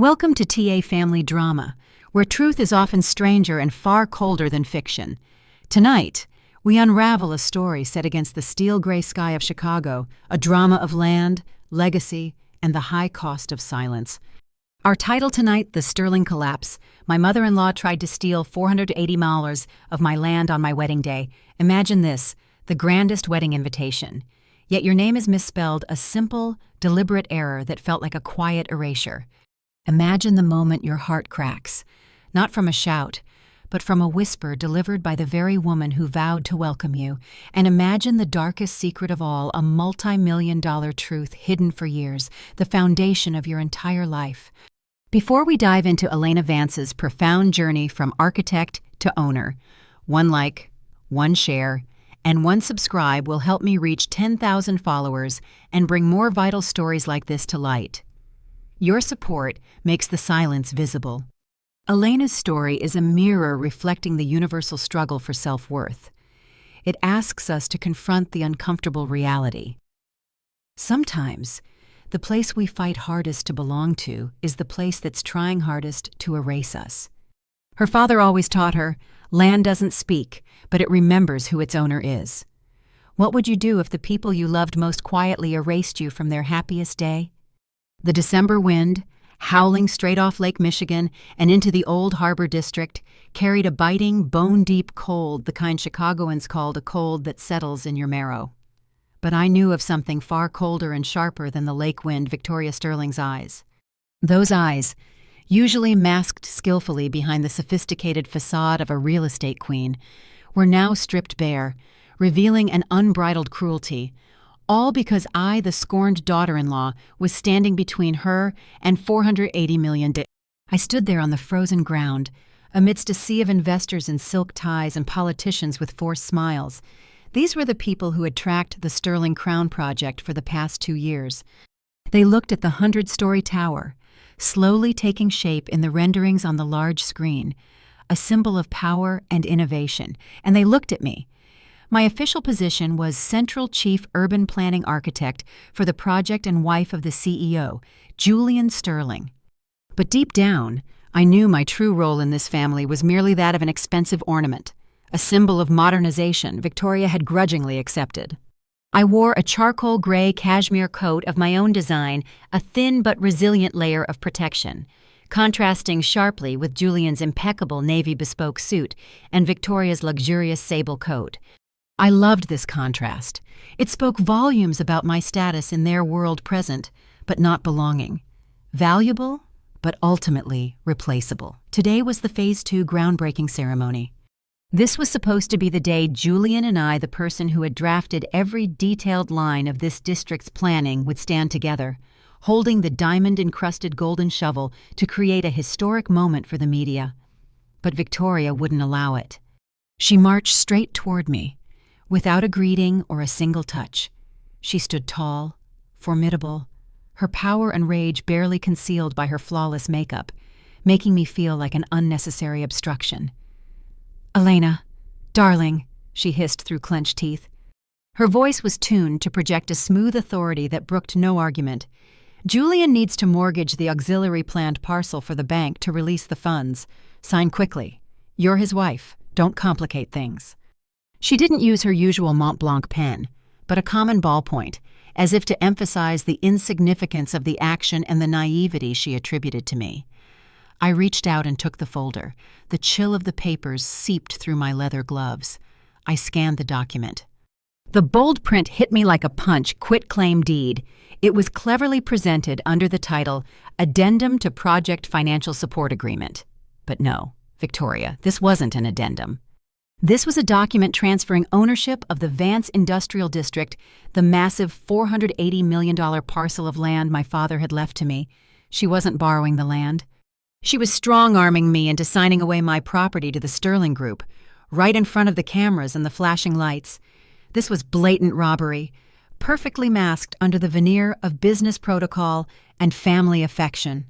Welcome to TA Family Drama, where truth is often stranger and far colder than fiction. Tonight, we unravel a story set against the steel-gray sky of Chicago, a drama of land, legacy, and the high cost of silence. Our title tonight, The Sterling Collapse. My mother-in-law tried to steal $480 of my land on my wedding day. Imagine this, the grandest wedding invitation. Yet your name is misspelled, a simple, deliberate error that felt like a quiet erasure. Imagine the moment your heart cracks, not from a shout, but from a whisper delivered by the very woman who vowed to welcome you. And imagine the darkest secret of all, a multi-million-dollar truth hidden for years, the foundation of your entire life. Before we dive into Elena Vance's profound journey from architect to owner, one like, one share, and one subscribe will help me reach 10,000 followers and bring more vital stories like this to light. Your support makes the silence visible. Elena's story is a mirror reflecting the universal struggle for self-worth. It asks us to confront the uncomfortable reality. Sometimes, the place we fight hardest to belong to is the place that's trying hardest to erase us. Her father always taught her, land doesn't speak, but it remembers who its owner is. What would you do if the people you loved most quietly erased you from their happiest day? The December wind, howling straight off Lake Michigan and into the Old Harbor District, carried a biting, bone-deep cold, the kind Chicagoans called a cold that settles in your marrow. But I knew of something far colder and sharper than the lake wind, Victoria Sterling's eyes. Those eyes, usually masked skillfully behind the sophisticated facade of a real estate queen, were now stripped bare, revealing an unbridled cruelty, all because I, the scorned daughter-in-law, was standing between her and $480 million. I stood there on the frozen ground, amidst a sea of investors in silk ties and politicians with forced smiles. These were the people who had tracked the Sterling Crown project for the past 2 years. They looked at the 100-story tower, slowly taking shape in the renderings on the large screen, a symbol of power and innovation, and they looked at me. My official position was Central Chief Urban Planning Architect for the project and wife of the CEO, Julian Sterling. But deep down, I knew my true role in this family was merely that of an expensive ornament, a symbol of modernization Victoria had grudgingly accepted. I wore a charcoal gray cashmere coat of my own design, a thin but resilient layer of protection, contrasting sharply with Julian's impeccable navy bespoke suit and Victoria's luxurious sable coat. I loved this contrast. It spoke volumes about my status in their world present, but not belonging. Valuable, but ultimately replaceable. Today was the Phase 2 groundbreaking ceremony. This was supposed to be the day Julian and I, the person who had drafted every detailed line of this district's planning, would stand together, holding the diamond-encrusted golden shovel to create a historic moment for the media. But Victoria wouldn't allow it. She marched straight toward me, without a greeting or a single touch. She stood tall, formidable, her power and rage barely concealed by her flawless makeup, making me feel like an unnecessary obstruction. "Elena, darling," she hissed through clenched teeth. Her voice was tuned to project a smooth authority that brooked no argument. "Julian needs to mortgage the auxiliary planned parcel for the bank to release the funds. Sign quickly. You're his wife. Don't complicate things." She didn't use her usual Mont Blanc pen, but a common ballpoint, as if to emphasize the insignificance of the action and the naivety she attributed to me. I reached out and took the folder. The chill of the papers seeped through my leather gloves. I scanned the document. The bold print hit me like a punch, quitclaim deed. It was cleverly presented under the title, Addendum to Project Financial Support Agreement. But no, Victoria, this wasn't an addendum. This was a document transferring ownership of the Vance Industrial District, the massive $480 million parcel of land my father had left to me. She wasn't borrowing the land. She was strong-arming me into signing away my property to the Sterling Group, right in front of the cameras and the flashing lights. This was blatant robbery, perfectly masked under the veneer of business protocol and family affection.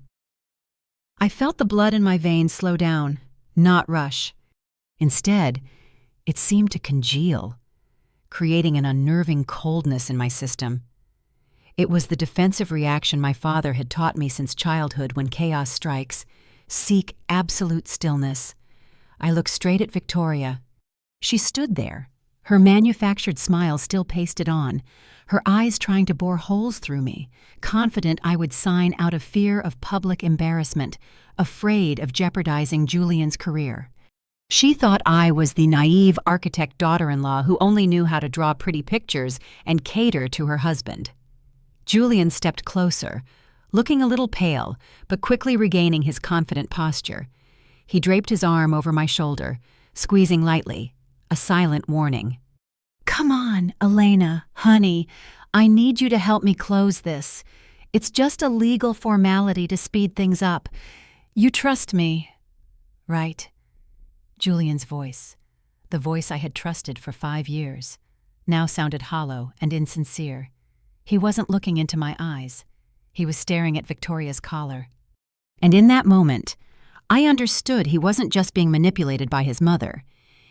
I felt the blood in my veins slow down, not rush. Instead, it seemed to congeal, creating an unnerving coldness in my system. It was the defensive reaction my father had taught me since childhood when chaos strikes. Seek absolute stillness. I looked straight at Victoria. She stood there, her manufactured smile still pasted on, her eyes trying to bore holes through me, confident I would sign out of fear of public embarrassment, afraid of jeopardizing Julian's career. She thought I was the naive architect daughter-in-law who only knew how to draw pretty pictures and cater to her husband. Julian stepped closer, looking a little pale, but quickly regaining his confident posture. He draped his arm over my shoulder, squeezing lightly, a silent warning. "Come on, Elena, honey, I need you to help me close this. It's just a legal formality to speed things up. You trust me, right?" Julian's voice, the voice I had trusted for 5 years, now sounded hollow and insincere. He wasn't looking into my eyes. He was staring at Victoria's collar. And in that moment, I understood he wasn't just being manipulated by his mother.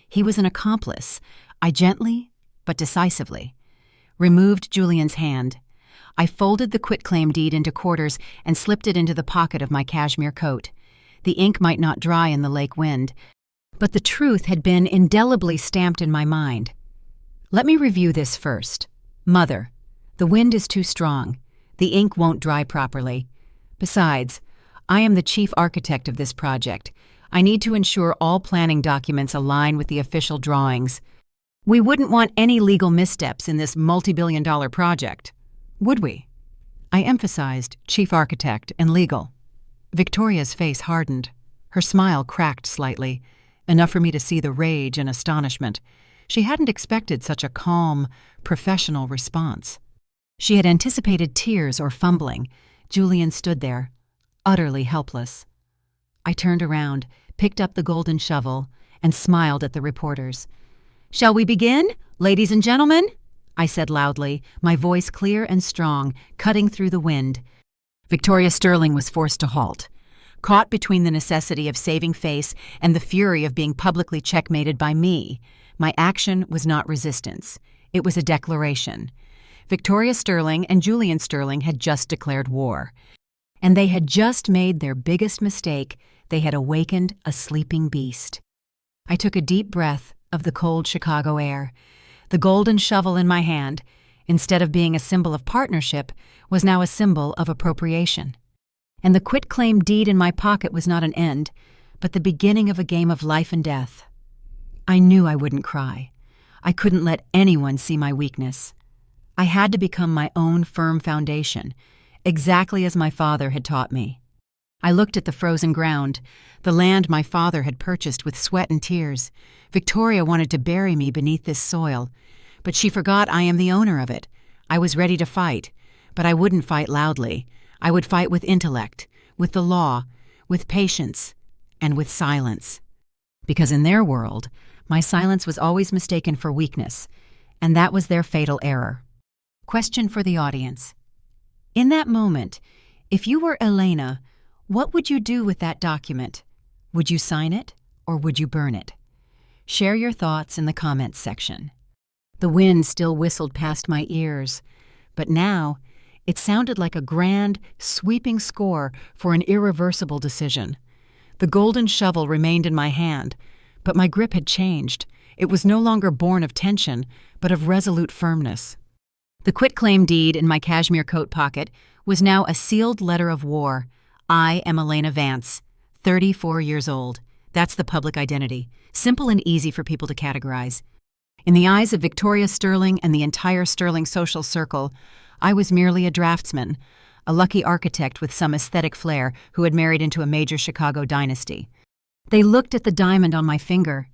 He was an accomplice. I gently, but decisively, removed Julian's hand. I folded the quitclaim deed into quarters and slipped it into the pocket of my cashmere coat. The ink might not dry in the lake wind, but the truth had been indelibly stamped in my mind. Let me review this first. Mother, the wind is too strong. The ink won't dry properly. Besides, I am the chief architect of this project. I need to ensure all planning documents align with the official drawings. We wouldn't want any legal missteps in this multi-billion-dollar project, would we? I emphasized chief architect and legal. Victoria's face hardened. Her smile cracked slightly, enough for me to see the rage and astonishment. She hadn't expected such a calm, professional response. She had anticipated tears or fumbling. Julian stood there, utterly helpless. I turned around, picked up the golden shovel, and smiled at the reporters. "Shall we begin, ladies and gentlemen?" I said loudly, my voice clear and strong, cutting through the wind. Victoria Sterling was forced to halt, caught between the necessity of saving face and the fury of being publicly checkmated by me. My action was not resistance. It was a declaration. Victoria Sterling and Julian Sterling had just declared war. And they had just made their biggest mistake. They had awakened a sleeping beast. I took a deep breath of the cold Chicago air. The golden shovel in my hand, instead of being a symbol of partnership, was now a symbol of appropriation. And the quitclaim deed in my pocket was not an end, but the beginning of a game of life and death. I knew I wouldn't cry. I couldn't let anyone see my weakness. I had to become my own firm foundation, exactly as my father had taught me. I looked at the frozen ground, the land my father had purchased with sweat and tears. Victoria wanted to bury me beneath this soil, but she forgot I am the owner of it. I was ready to fight, but I wouldn't fight loudly. I would fight with intellect, with the law, with patience, and with silence. Because in their world, my silence was always mistaken for weakness, and that was their fatal error. Question for the audience. In that moment, if you were Elena, what would you do with that document? Would you sign it, or would you burn it? Share your thoughts in the comments section. The wind still whistled past my ears, but now it sounded like a grand, sweeping score for an irreversible decision. The golden shovel remained in my hand, but my grip had changed. It was no longer born of tension, but of resolute firmness. The quitclaim deed in my cashmere coat pocket was now a sealed letter of war. I am Elena Vance, 34 years old. That's the public identity, simple and easy for people to categorize. In the eyes of Victoria Sterling and the entire Sterling social circle, I was merely a draftsman, a lucky architect with some aesthetic flair who had married into a major Chicago dynasty. They looked at the diamond on my finger.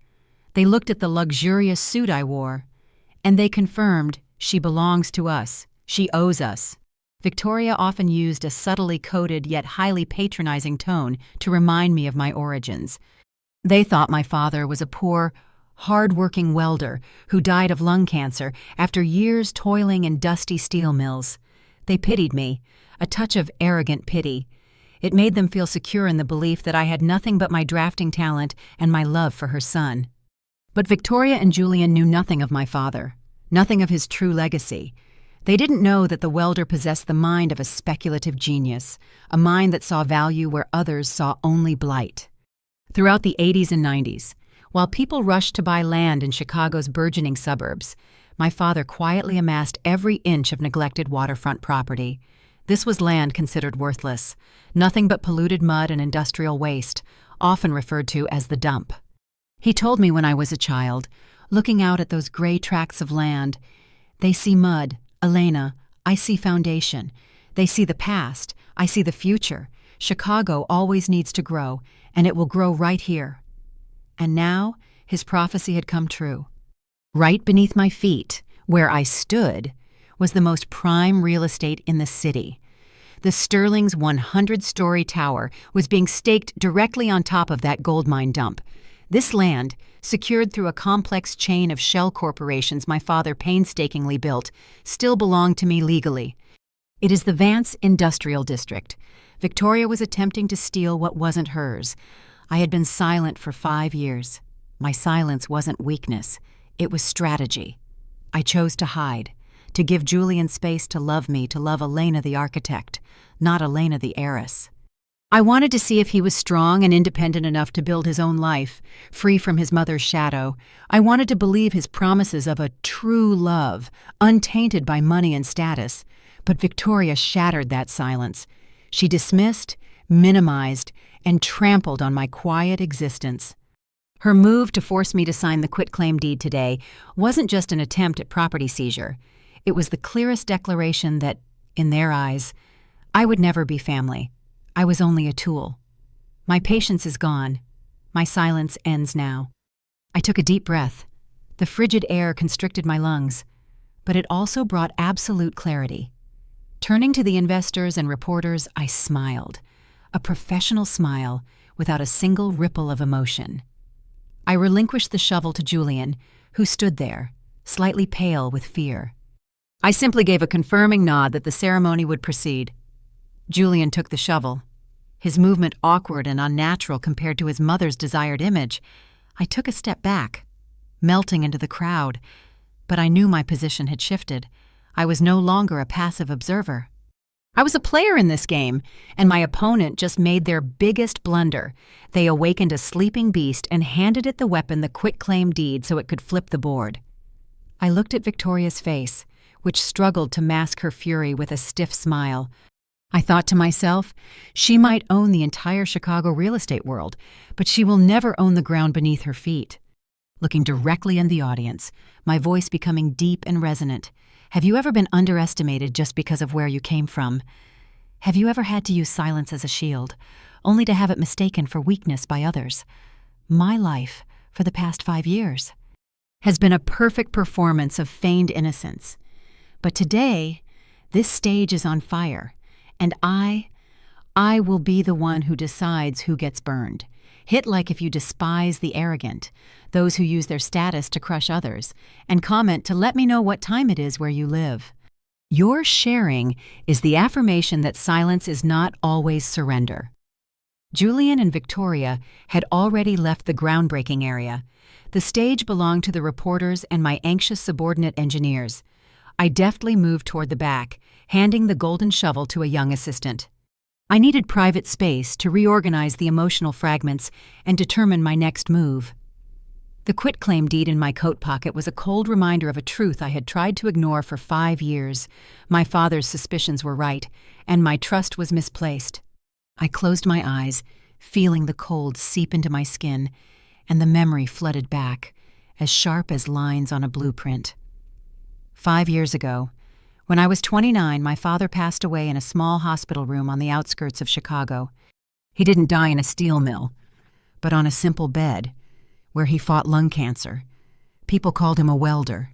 They looked at the luxurious suit I wore. And they confirmed, she belongs to us. She owes us. Victoria often used a subtly coded yet highly patronizing tone to remind me of my origins. They thought my father was a poor, hard-working welder who died of lung cancer after years toiling in dusty steel mills. They pitied me, a touch of arrogant pity. It made them feel secure in the belief that I had nothing but my drafting talent and my love for her son. But Victoria and Julian knew nothing of my father, nothing of his true legacy. They didn't know that the welder possessed the mind of a speculative genius, a mind that saw value where others saw only blight. Throughout the 80s and 90s, while people rushed to buy land in Chicago's burgeoning suburbs, my father quietly amassed every inch of neglected waterfront property. This was land considered worthless, nothing but polluted mud and industrial waste, often referred to as the dump. He told me when I was a child, looking out at those gray tracts of land, "They see mud, Elena, I see foundation. They see the past, I see the future. Chicago always needs to grow, and it will grow right here." And now, his prophecy had come true. Right beneath my feet, where I stood, was the most prime real estate in the city. The Sterling's 100-story tower was being staked directly on top of that gold mine dump. This land, secured through a complex chain of shell corporations my father painstakingly built, still belonged to me legally. It is the Vance Industrial District. Victoria was attempting to steal what wasn't hers. I had been silent for 5 years. My silence wasn't weakness. It was strategy. I chose to hide, to give Julian space to love me, to love Elena the architect, not Elena the heiress. I wanted to see if he was strong and independent enough to build his own life, free from his mother's shadow. I wanted to believe his promises of a true love, untainted by money and status. But Victoria shattered that silence. She dismissed, minimized, and trampled on my quiet existence. Her move to force me to sign the quitclaim deed today wasn't just an attempt at property seizure. It was the clearest declaration that, in their eyes, I would never be family. I was only a tool. My patience is gone. My silence ends now. I took a deep breath. The frigid air constricted my lungs, but it also brought absolute clarity. Turning to the investors and reporters, I smiled, a professional smile without a single ripple of emotion. I relinquished the shovel to Julian, who stood there, slightly pale with fear. I simply gave a confirming nod that the ceremony would proceed. Julian took the shovel, his movement awkward and unnatural compared to his mother's desired image. I took a step back, melting into the crowd, but I knew my position had shifted. I was no longer a passive observer. I was a player in this game, and my opponent just made their biggest blunder. They awakened a sleeping beast and handed it the weapon, the quitclaim deed, so it could flip the board. I looked at Victoria's face, which struggled to mask her fury with a stiff smile. I thought to myself, she might own the entire Chicago real estate world, but she will never own the ground beneath her feet. Looking directly in the audience, my voice becoming deep and resonant. Have you ever been underestimated just because of where you came from? Have you ever had to use silence as a shield, only to have it mistaken for weakness by others? My life, for the past 5 years, has been a perfect performance of feigned innocence. But today, this stage is on fire. And I will be the one who decides who gets burned. Hit like if you despise the arrogant, those who use their status to crush others, and comment to let me know what time it is where you live. Your sharing is the affirmation that silence is not always surrender. Julian and Victoria had already left the groundbreaking area. The stage belonged to the reporters and my anxious subordinate engineers. I deftly moved toward the back, handing the golden shovel to a young assistant. I needed private space to reorganize the emotional fragments and determine my next move. The quitclaim deed in my coat pocket was a cold reminder of a truth I had tried to ignore for 5 years. My father's suspicions were right, and my trust was misplaced. I closed my eyes, feeling the cold seep into my skin, and the memory flooded back, as sharp as lines on a blueprint. 5 years ago, when I was 29, my father passed away in a small hospital room on the outskirts of Chicago. He didn't die in a steel mill, but on a simple bed, where he fought lung cancer. People called him a welder.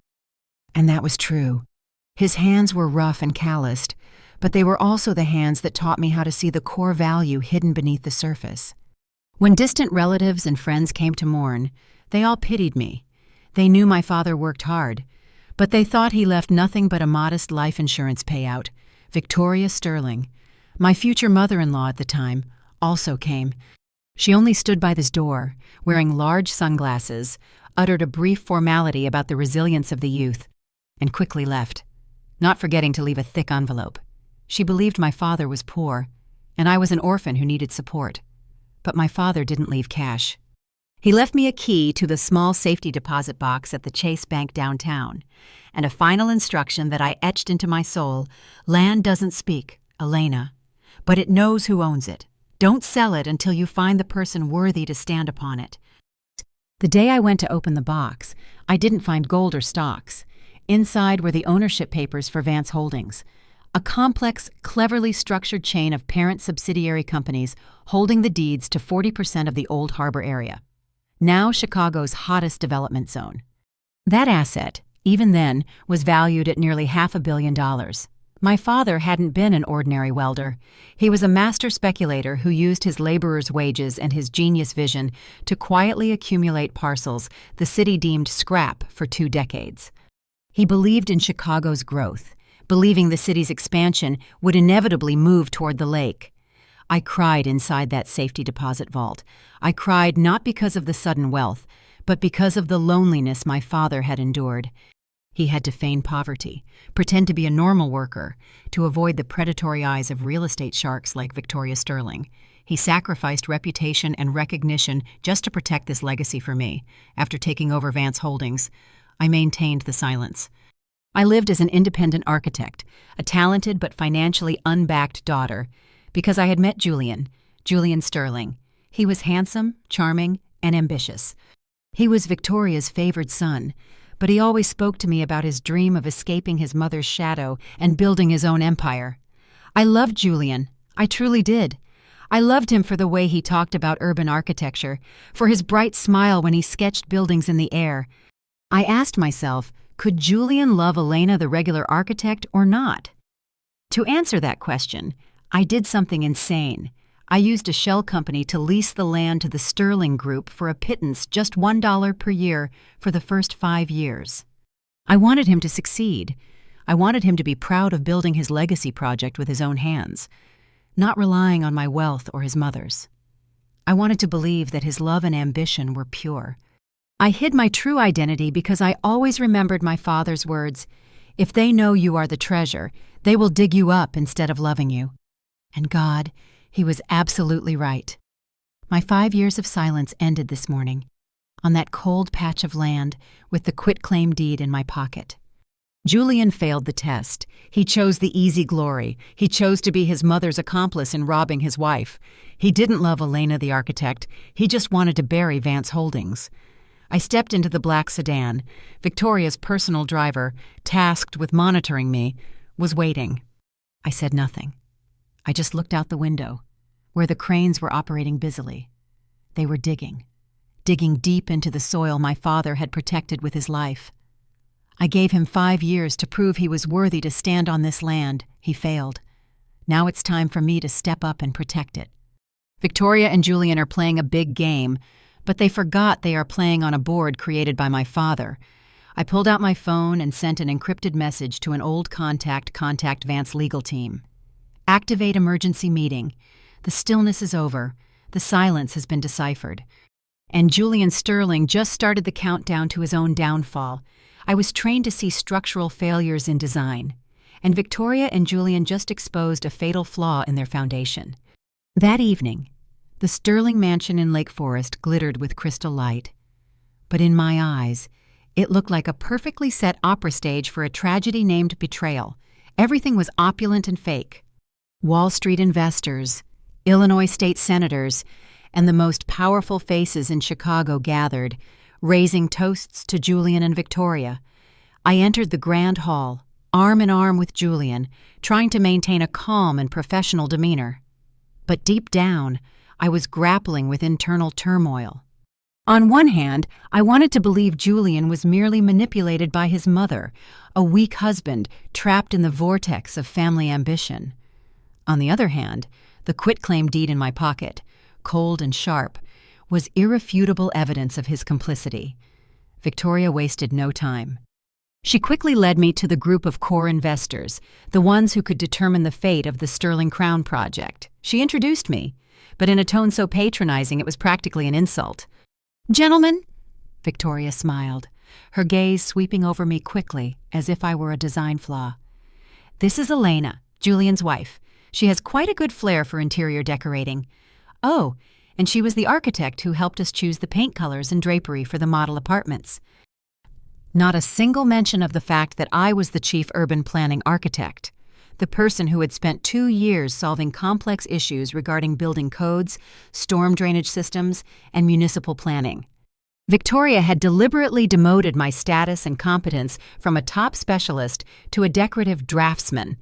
And that was true. His hands were rough and calloused, but they were also the hands that taught me how to see the core value hidden beneath the surface. When distant relatives and friends came to mourn, they all pitied me. They knew my father worked hard, but they thought he left nothing but a modest life insurance payout. Victoria Sterling, my future mother-in-law at the time, also came. She only stood by this door, wearing large sunglasses, uttered a brief formality about the resilience of the youth, and quickly left. not forgetting to leave a thick envelope. She believed my father was poor, and I was an orphan who needed support. But my father didn't leave cash. He left me a key to the small safety deposit box at the Chase Bank downtown, and a final instruction that I etched into my soul: land doesn't speak, Elena, but it knows who owns it. Don't sell it until you find the person worthy to stand upon it. The day I went to open the box, I didn't find gold or stocks. Inside were the ownership papers for Vance Holdings, a complex, cleverly structured chain of parent subsidiary companies holding the deeds to 40% of the Old Harbor area, now Chicago's hottest development zone. That asset, even then, was valued at nearly $500 million. My father hadn't been an ordinary welder. He was a master speculator who used his laborers' wages and his genius vision to quietly accumulate parcels the city deemed scrap for 2 decades. He believed in Chicago's growth, believing the city's expansion would inevitably move toward the lake. I cried inside that safety deposit vault. I cried not because of the sudden wealth, but because of the loneliness my father had endured. He had to feign poverty, pretend to be a normal worker, to avoid the predatory eyes of real estate sharks like Victoria Sterling. He sacrificed reputation and recognition just to protect this legacy for me. After taking over Vance Holdings, I maintained the silence. I lived as an independent architect, a talented but financially unbacked daughter, because I had met Julian Sterling. He was handsome, charming, and ambitious. He was Victoria's favored son, but he always spoke to me about his dream of escaping his mother's shadow and building his own empire. I loved Julian. I truly did. I loved him for the way he talked about urban architecture, for his bright smile when he sketched buildings in the air. I asked myself, could Julian love Elena the regular architect or not? To answer that question, I did something insane. I used a shell company to lease the land to the Sterling Group for a pittance, just $1 per year for the first 5 years. I wanted him to succeed. I wanted him to be proud of building his legacy project with his own hands, not relying on my wealth or his mother's. I wanted to believe that his love and ambition were pure. I hid my true identity because I always remembered my father's words: if they know you are the treasure, they will dig you up instead of loving you. And God, he was absolutely right. My 5 years of silence ended this morning, on that cold patch of land with the quitclaim deed in my pocket. Julian failed the test. He chose the easy glory. He chose to be his mother's accomplice in robbing his wife. He didn't love Elena the architect. He just wanted to bury Vance Holdings. I stepped into the black sedan. Victoria's personal driver, tasked with monitoring me, was waiting. I said nothing. I just looked out the window, where the cranes were operating busily. They were digging deep into the soil my father had protected with his life. I gave him 5 years to prove he was worthy to stand on this land. He failed. Now it's time for me to step up and protect it. Victoria and Julian are playing a big game, but they forgot they are playing on a board created by my father. I pulled out my phone and sent an encrypted message to an old contact Vance legal team. Activate emergency meeting. The stillness is over. The silence has been deciphered. And Julian Sterling just started the countdown to his own downfall. I was trained to see structural failures in design, and Victoria and Julian just exposed a fatal flaw in their foundation. That evening, the Sterling mansion in Lake Forest glittered with crystal light. But in my eyes, it looked like a perfectly set opera stage for a tragedy named Betrayal. Everything was opulent and fake. Wall Street investors, Illinois state senators, and the most powerful faces in Chicago gathered, raising toasts to Julian and Victoria. I entered the grand hall, arm in arm with Julian, trying to maintain a calm and professional demeanor. But deep down, I was grappling with internal turmoil. On one hand, I wanted to believe Julian was merely manipulated by his mother, a weak husband trapped in the vortex of family ambition. On the other hand, the quitclaim deed in my pocket, cold and sharp, was irrefutable evidence of his complicity. Victoria wasted no time. She quickly led me to the group of core investors, the ones who could determine the fate of the Sterling Crown project. She introduced me, but in a tone so patronizing it was practically an insult. "Gentlemen," Victoria smiled, her gaze sweeping over me quickly as if I were a design flaw. This is Elena, Julian's wife. She has quite a good flair for interior decorating. Oh, and she was the architect who helped us choose the paint colors and drapery for the model apartments. Not a single mention of the fact that I was the chief urban planning architect, the person who had spent 2 years solving complex issues regarding building codes, storm drainage systems, and municipal planning. Victoria had deliberately demoted my status and competence from a top specialist to a decorative draftsman.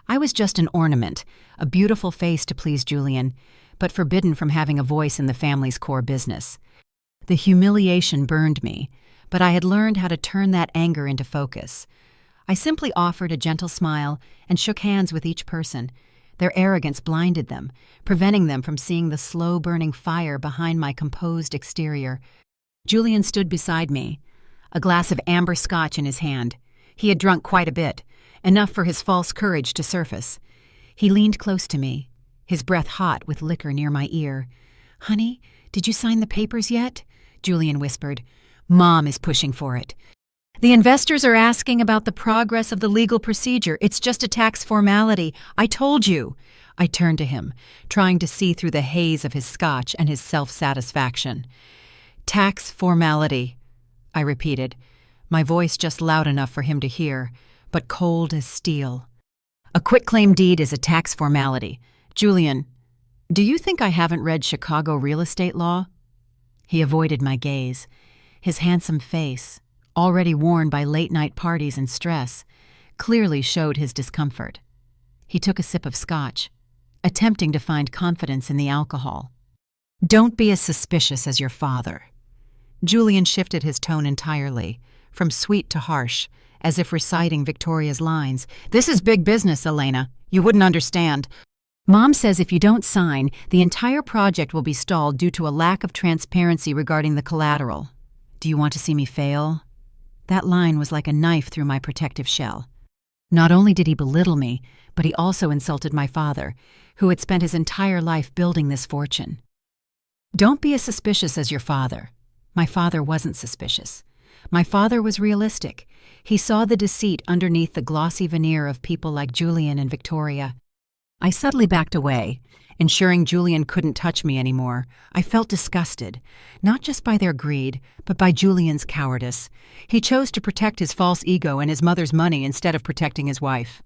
I was just an ornament, a beautiful face to please Julian, but forbidden from having a voice in the family's core business. The humiliation burned me, but I had learned how to turn that anger into focus. I simply offered a gentle smile and shook hands with each person. Their arrogance blinded them, preventing them from seeing the slow-burning fire behind my composed exterior. Julian stood beside me, a glass of amber scotch in his hand. He had drunk quite a bit, enough for his false courage to surface. He leaned close to me, his breath hot with liquor near my ear. "Honey, did you sign the papers yet?" Julian whispered. "Mom is pushing for it. The investors are asking about the progress of the legal procedure. It's just a tax formality. I told you." I turned to him, trying to see through the haze of his scotch and his self-satisfaction. "Tax formality," I repeated, my voice just loud enough for him to hear, but cold as steel. "A quitclaim deed is a tax formality. Julian, do you think I haven't read Chicago real estate law?" He avoided my gaze. His handsome face, already worn by late-night parties and stress, clearly showed his discomfort. He took a sip of scotch, attempting to find confidence in the alcohol. "Don't be as suspicious as your father." Julian shifted his tone entirely, from sweet to harsh, as if reciting Victoria's lines. "This is big business, Elena. You wouldn't understand. Mom says if you don't sign, the entire project will be stalled due to a lack of transparency regarding the collateral. Do you want to see me fail?" That line was like a knife through my protective shell. Not only did he belittle me, but he also insulted my father, who had spent his entire life building this fortune. "Don't be as suspicious as your father." My father wasn't suspicious. My father was realistic. He saw the deceit underneath the glossy veneer of people like Julian and Victoria. I subtly backed away, ensuring Julian couldn't touch me anymore. I felt disgusted, not just by their greed, but by Julian's cowardice. He chose to protect his false ego and his mother's money instead of protecting his wife.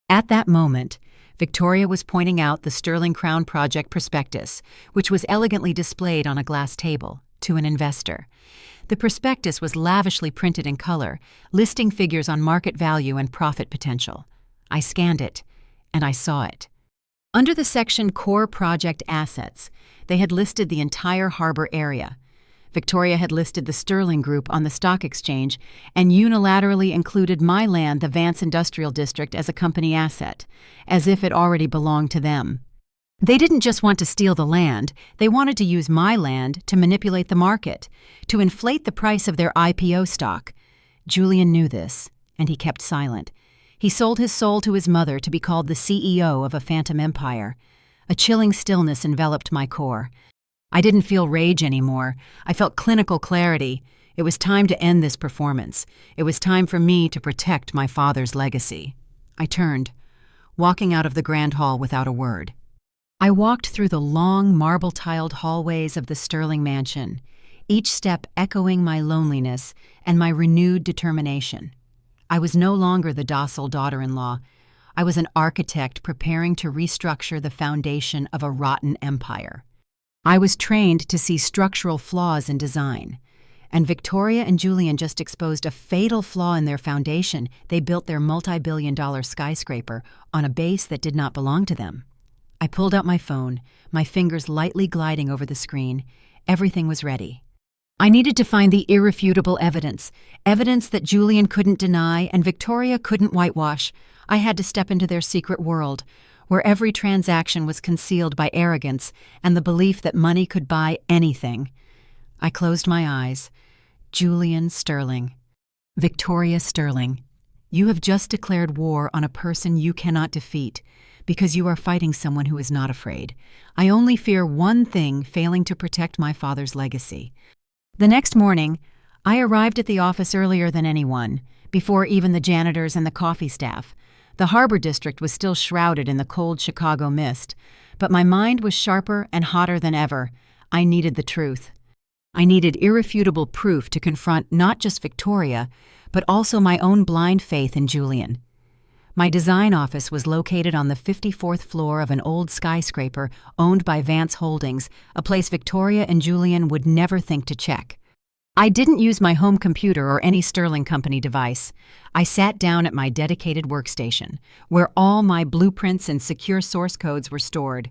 At that moment, Victoria was pointing out the Sterling Crown Project prospectus, which was elegantly displayed on a glass table, to an investor. The prospectus was lavishly printed in color, listing figures on market value and profit potential. I scanned it, and I saw it. Under the section Core Project Assets, they had listed the entire harbor area. Victoria had listed the Sterling Group on the stock exchange and unilaterally included my land, the Vance Industrial District, as a company asset, as if it already belonged to them. They didn't just want to steal the land, they wanted to use my land to manipulate the market, to inflate the price of their IPO stock. Julian knew this, and he kept silent. He sold his soul to his mother to be called the CEO of a phantom empire. A chilling stillness enveloped my core. I didn't feel rage anymore. I felt clinical clarity. It was time to end this performance. It was time for me to protect my father's legacy. I turned, walking out of the grand hall without a word. I walked through the long, marble-tiled hallways of the Sterling mansion, each step echoing my loneliness and my renewed determination. I was no longer the docile daughter-in-law. I was an architect preparing to restructure the foundation of a rotten empire. I was trained to see structural flaws in design, and Victoria and Julian just exposed a fatal flaw in their foundation. They built their multi-billion-dollar skyscraper on a base that did not belong to them. I pulled out my phone, my fingers lightly gliding over the screen. Everything was ready. I needed to find the irrefutable evidence that Julian couldn't deny and Victoria couldn't whitewash. I had to step into their secret world, where every transaction was concealed by arrogance and the belief that money could buy anything. I closed my eyes. Julian Sterling. Victoria Sterling. You have just declared war on a person you cannot defeat, because you are fighting someone who is not afraid. I only fear one thing, failing to protect my father's legacy. The next morning, I arrived at the office earlier than anyone, before even the janitors and the coffee staff. The harbor district was still shrouded in the cold Chicago mist, but my mind was sharper and hotter than ever. I needed the truth. I needed irrefutable proof to confront not just Victoria, but also my own blind faith in Julian. My design office was located on the 54th floor of an old skyscraper owned by Vance Holdings, a place Victoria and Julian would never think to check. I didn't use my home computer or any Sterling Company device. I sat down at my dedicated workstation, where all my blueprints and secure source codes were stored.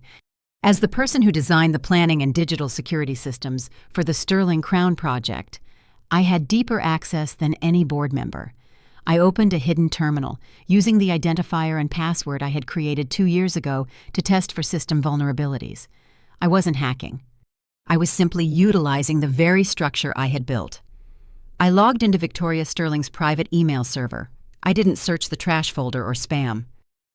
As the person who designed the planning and digital security systems for the Sterling Crown project, I had deeper access than any board member. I opened a hidden terminal, using the identifier and password I had created 2 years ago to test for system vulnerabilities. I wasn't hacking. I was simply utilizing the very structure I had built. I logged into Victoria Sterling's private email server. I didn't search the trash folder or spam.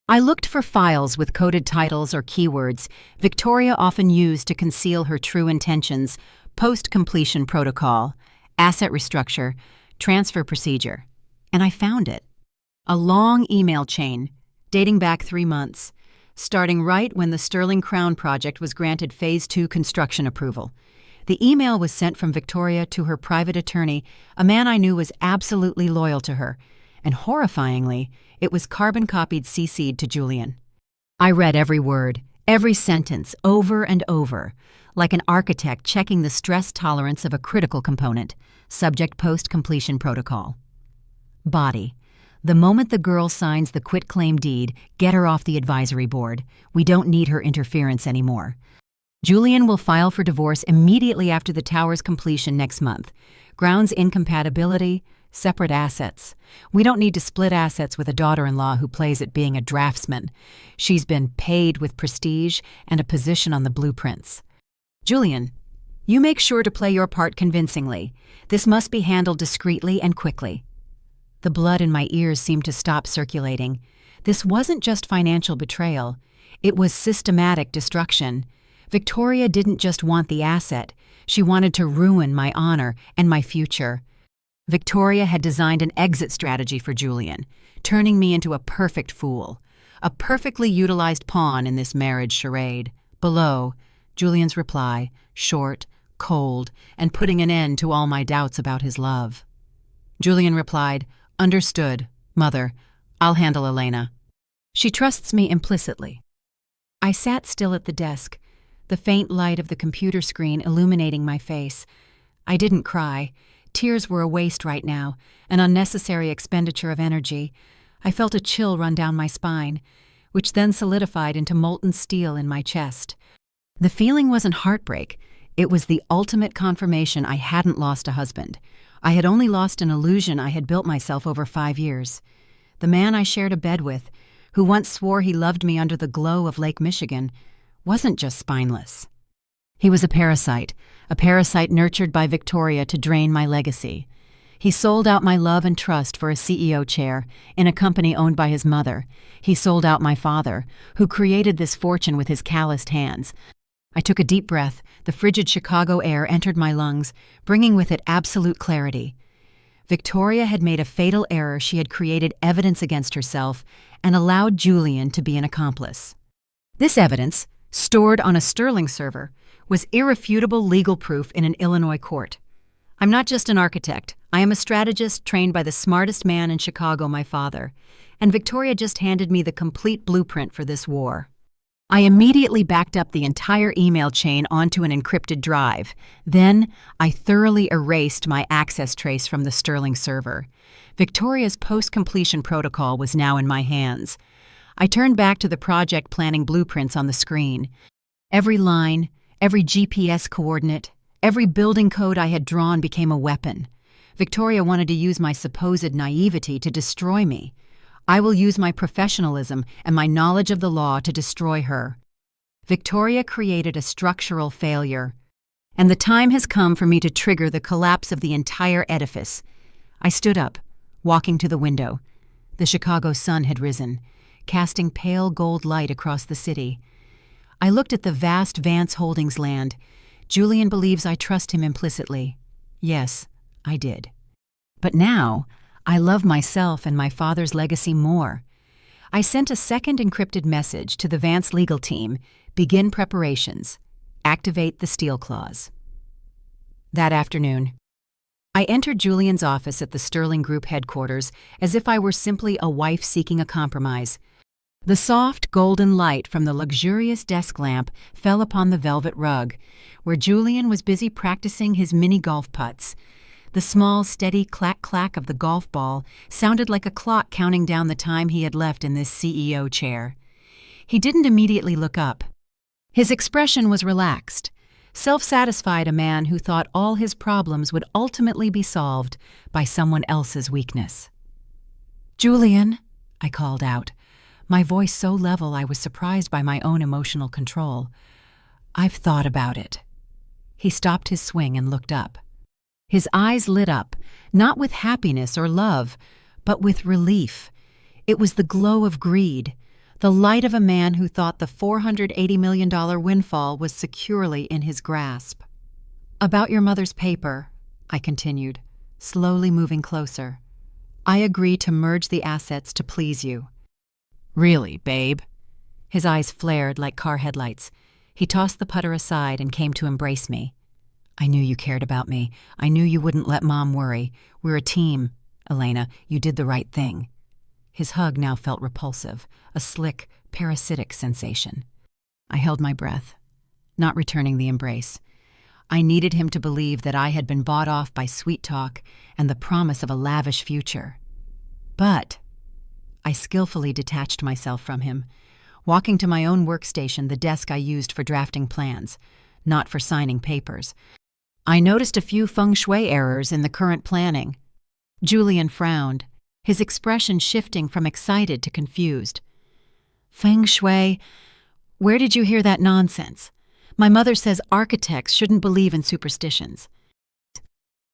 I looked for files with coded titles or keywords Victoria often used to conceal her true intentions: post-completion protocol, asset restructure, transfer procedure. And I found it. A long email chain, dating back 3 months, starting right when the Sterling Crown project was granted Phase 2 construction approval. The email was sent from Victoria to her private attorney, a man I knew was absolutely loyal to her, and horrifyingly, it was carbon-copied CC'd to Julian. I read every word, every sentence, over and over, like an architect checking the stress tolerance of a critical component, subject post-completion protocol. Body. The moment the girl signs the quitclaim deed, get her off the advisory board. We don't need her interference anymore. Julian will file for divorce immediately after the tower's completion next month. Grounds incompatibility, separate assets. We don't need to split assets with a daughter-in-law who plays at being a draftsman. She's been paid with prestige and a position on the blueprints. Julian, you make sure to play your part convincingly. This must be handled discreetly and quickly. The blood in my ears seemed to stop circulating. This wasn't just financial betrayal. It was systematic destruction. Victoria didn't just want the asset. She wanted to ruin my honor and my future. Victoria had designed an exit strategy for Julian, turning me into a perfect fool, a perfectly utilized pawn in this marriage charade. Below, Julian's reply, short, cold, and putting an end to all my doubts about his love. Julian replied, "Understood, Mother. I'll handle Elena." She trusts me implicitly. I sat still at the desk, the faint light of the computer screen illuminating my face. I didn't cry. Tears were a waste right now, an unnecessary expenditure of energy. I felt a chill run down my spine, which then solidified into molten steel in my chest. The feeling wasn't heartbreak. It was the ultimate confirmation I hadn't lost a husband. I had only lost an illusion I had built myself over 5 years. The man I shared a bed with, who once swore he loved me under the glow of Lake Michigan, wasn't just spineless. He was a parasite nurtured by Victoria to drain my legacy. He sold out my love and trust for a CEO chair in a company owned by his mother. He sold out my father, who created this fortune with his calloused hands. I took a deep breath. The frigid Chicago air entered my lungs, bringing with it absolute clarity. Victoria had made a fatal error. She had created evidence against herself and allowed Julian to be an accomplice. This evidence, stored on a Sterling server, was irrefutable legal proof in an Illinois court. I'm not just an architect. I am a strategist trained by the smartest man in Chicago, my father, and Victoria just handed me the complete blueprint for this war. I immediately backed up the entire email chain onto an encrypted drive. Then, I thoroughly erased my access trace from the Sterling server. Victoria's post-completion protocol was now in my hands. I turned back to the project planning blueprints on the screen. Every line, every GPS coordinate, every building code I had drawn became a weapon. Victoria wanted to use my supposed naivety to destroy me. I will use my professionalism and my knowledge of the law to destroy her. Victoria created a structural failure, and the time has come for me to trigger the collapse of the entire edifice. I stood up, walking to the window. The Chicago sun had risen, casting pale gold light across the city. I looked at the vast Vance Holdings land. Julian believes I trust him implicitly. Yes, I did. But now, I love myself and my father's legacy more. I sent a second encrypted message to the Vance legal team: begin preparations. Activate the Steal Clause. That afternoon, I entered Julian's office at the Sterling Group headquarters as if I were simply a wife seeking a compromise. The soft, golden light from the luxurious desk lamp fell upon the velvet rug, where Julian was busy practicing his mini golf putts. The small, steady clack-clack of the golf ball sounded like a clock counting down the time he had left in this CEO chair. He didn't immediately look up. His expression was relaxed, self-satisfied, a man who thought all his problems would ultimately be solved by someone else's weakness. "Julian," I called out, my voice so level I was surprised by my own emotional control. "I've thought about it." He stopped his swing and looked up. His eyes lit up, not with happiness or love, but with relief. It was the glow of greed, the light of a man who thought the $480 million windfall was securely in his grasp. "About your mother's paper," I continued, slowly moving closer. "I agree to merge the assets to please you." "Really, babe?" His eyes flared like car headlights. He tossed the putter aside and came to embrace me. "I knew you cared about me. I knew you wouldn't let Mom worry. We're a team. Elena, you did the right thing." His hug now felt repulsive, a slick, parasitic sensation. I held my breath, not returning the embrace. I needed him to believe that I had been bought off by sweet talk and the promise of a lavish future. But I skillfully detached myself from him, walking to my own workstation, the desk I used for drafting plans, not for signing papers. I noticed a few feng shui errors in the current planning. Julian frowned, his expression shifting from excited to confused. "Feng shui? Where did you hear that nonsense? My mother says architects shouldn't believe in superstitions."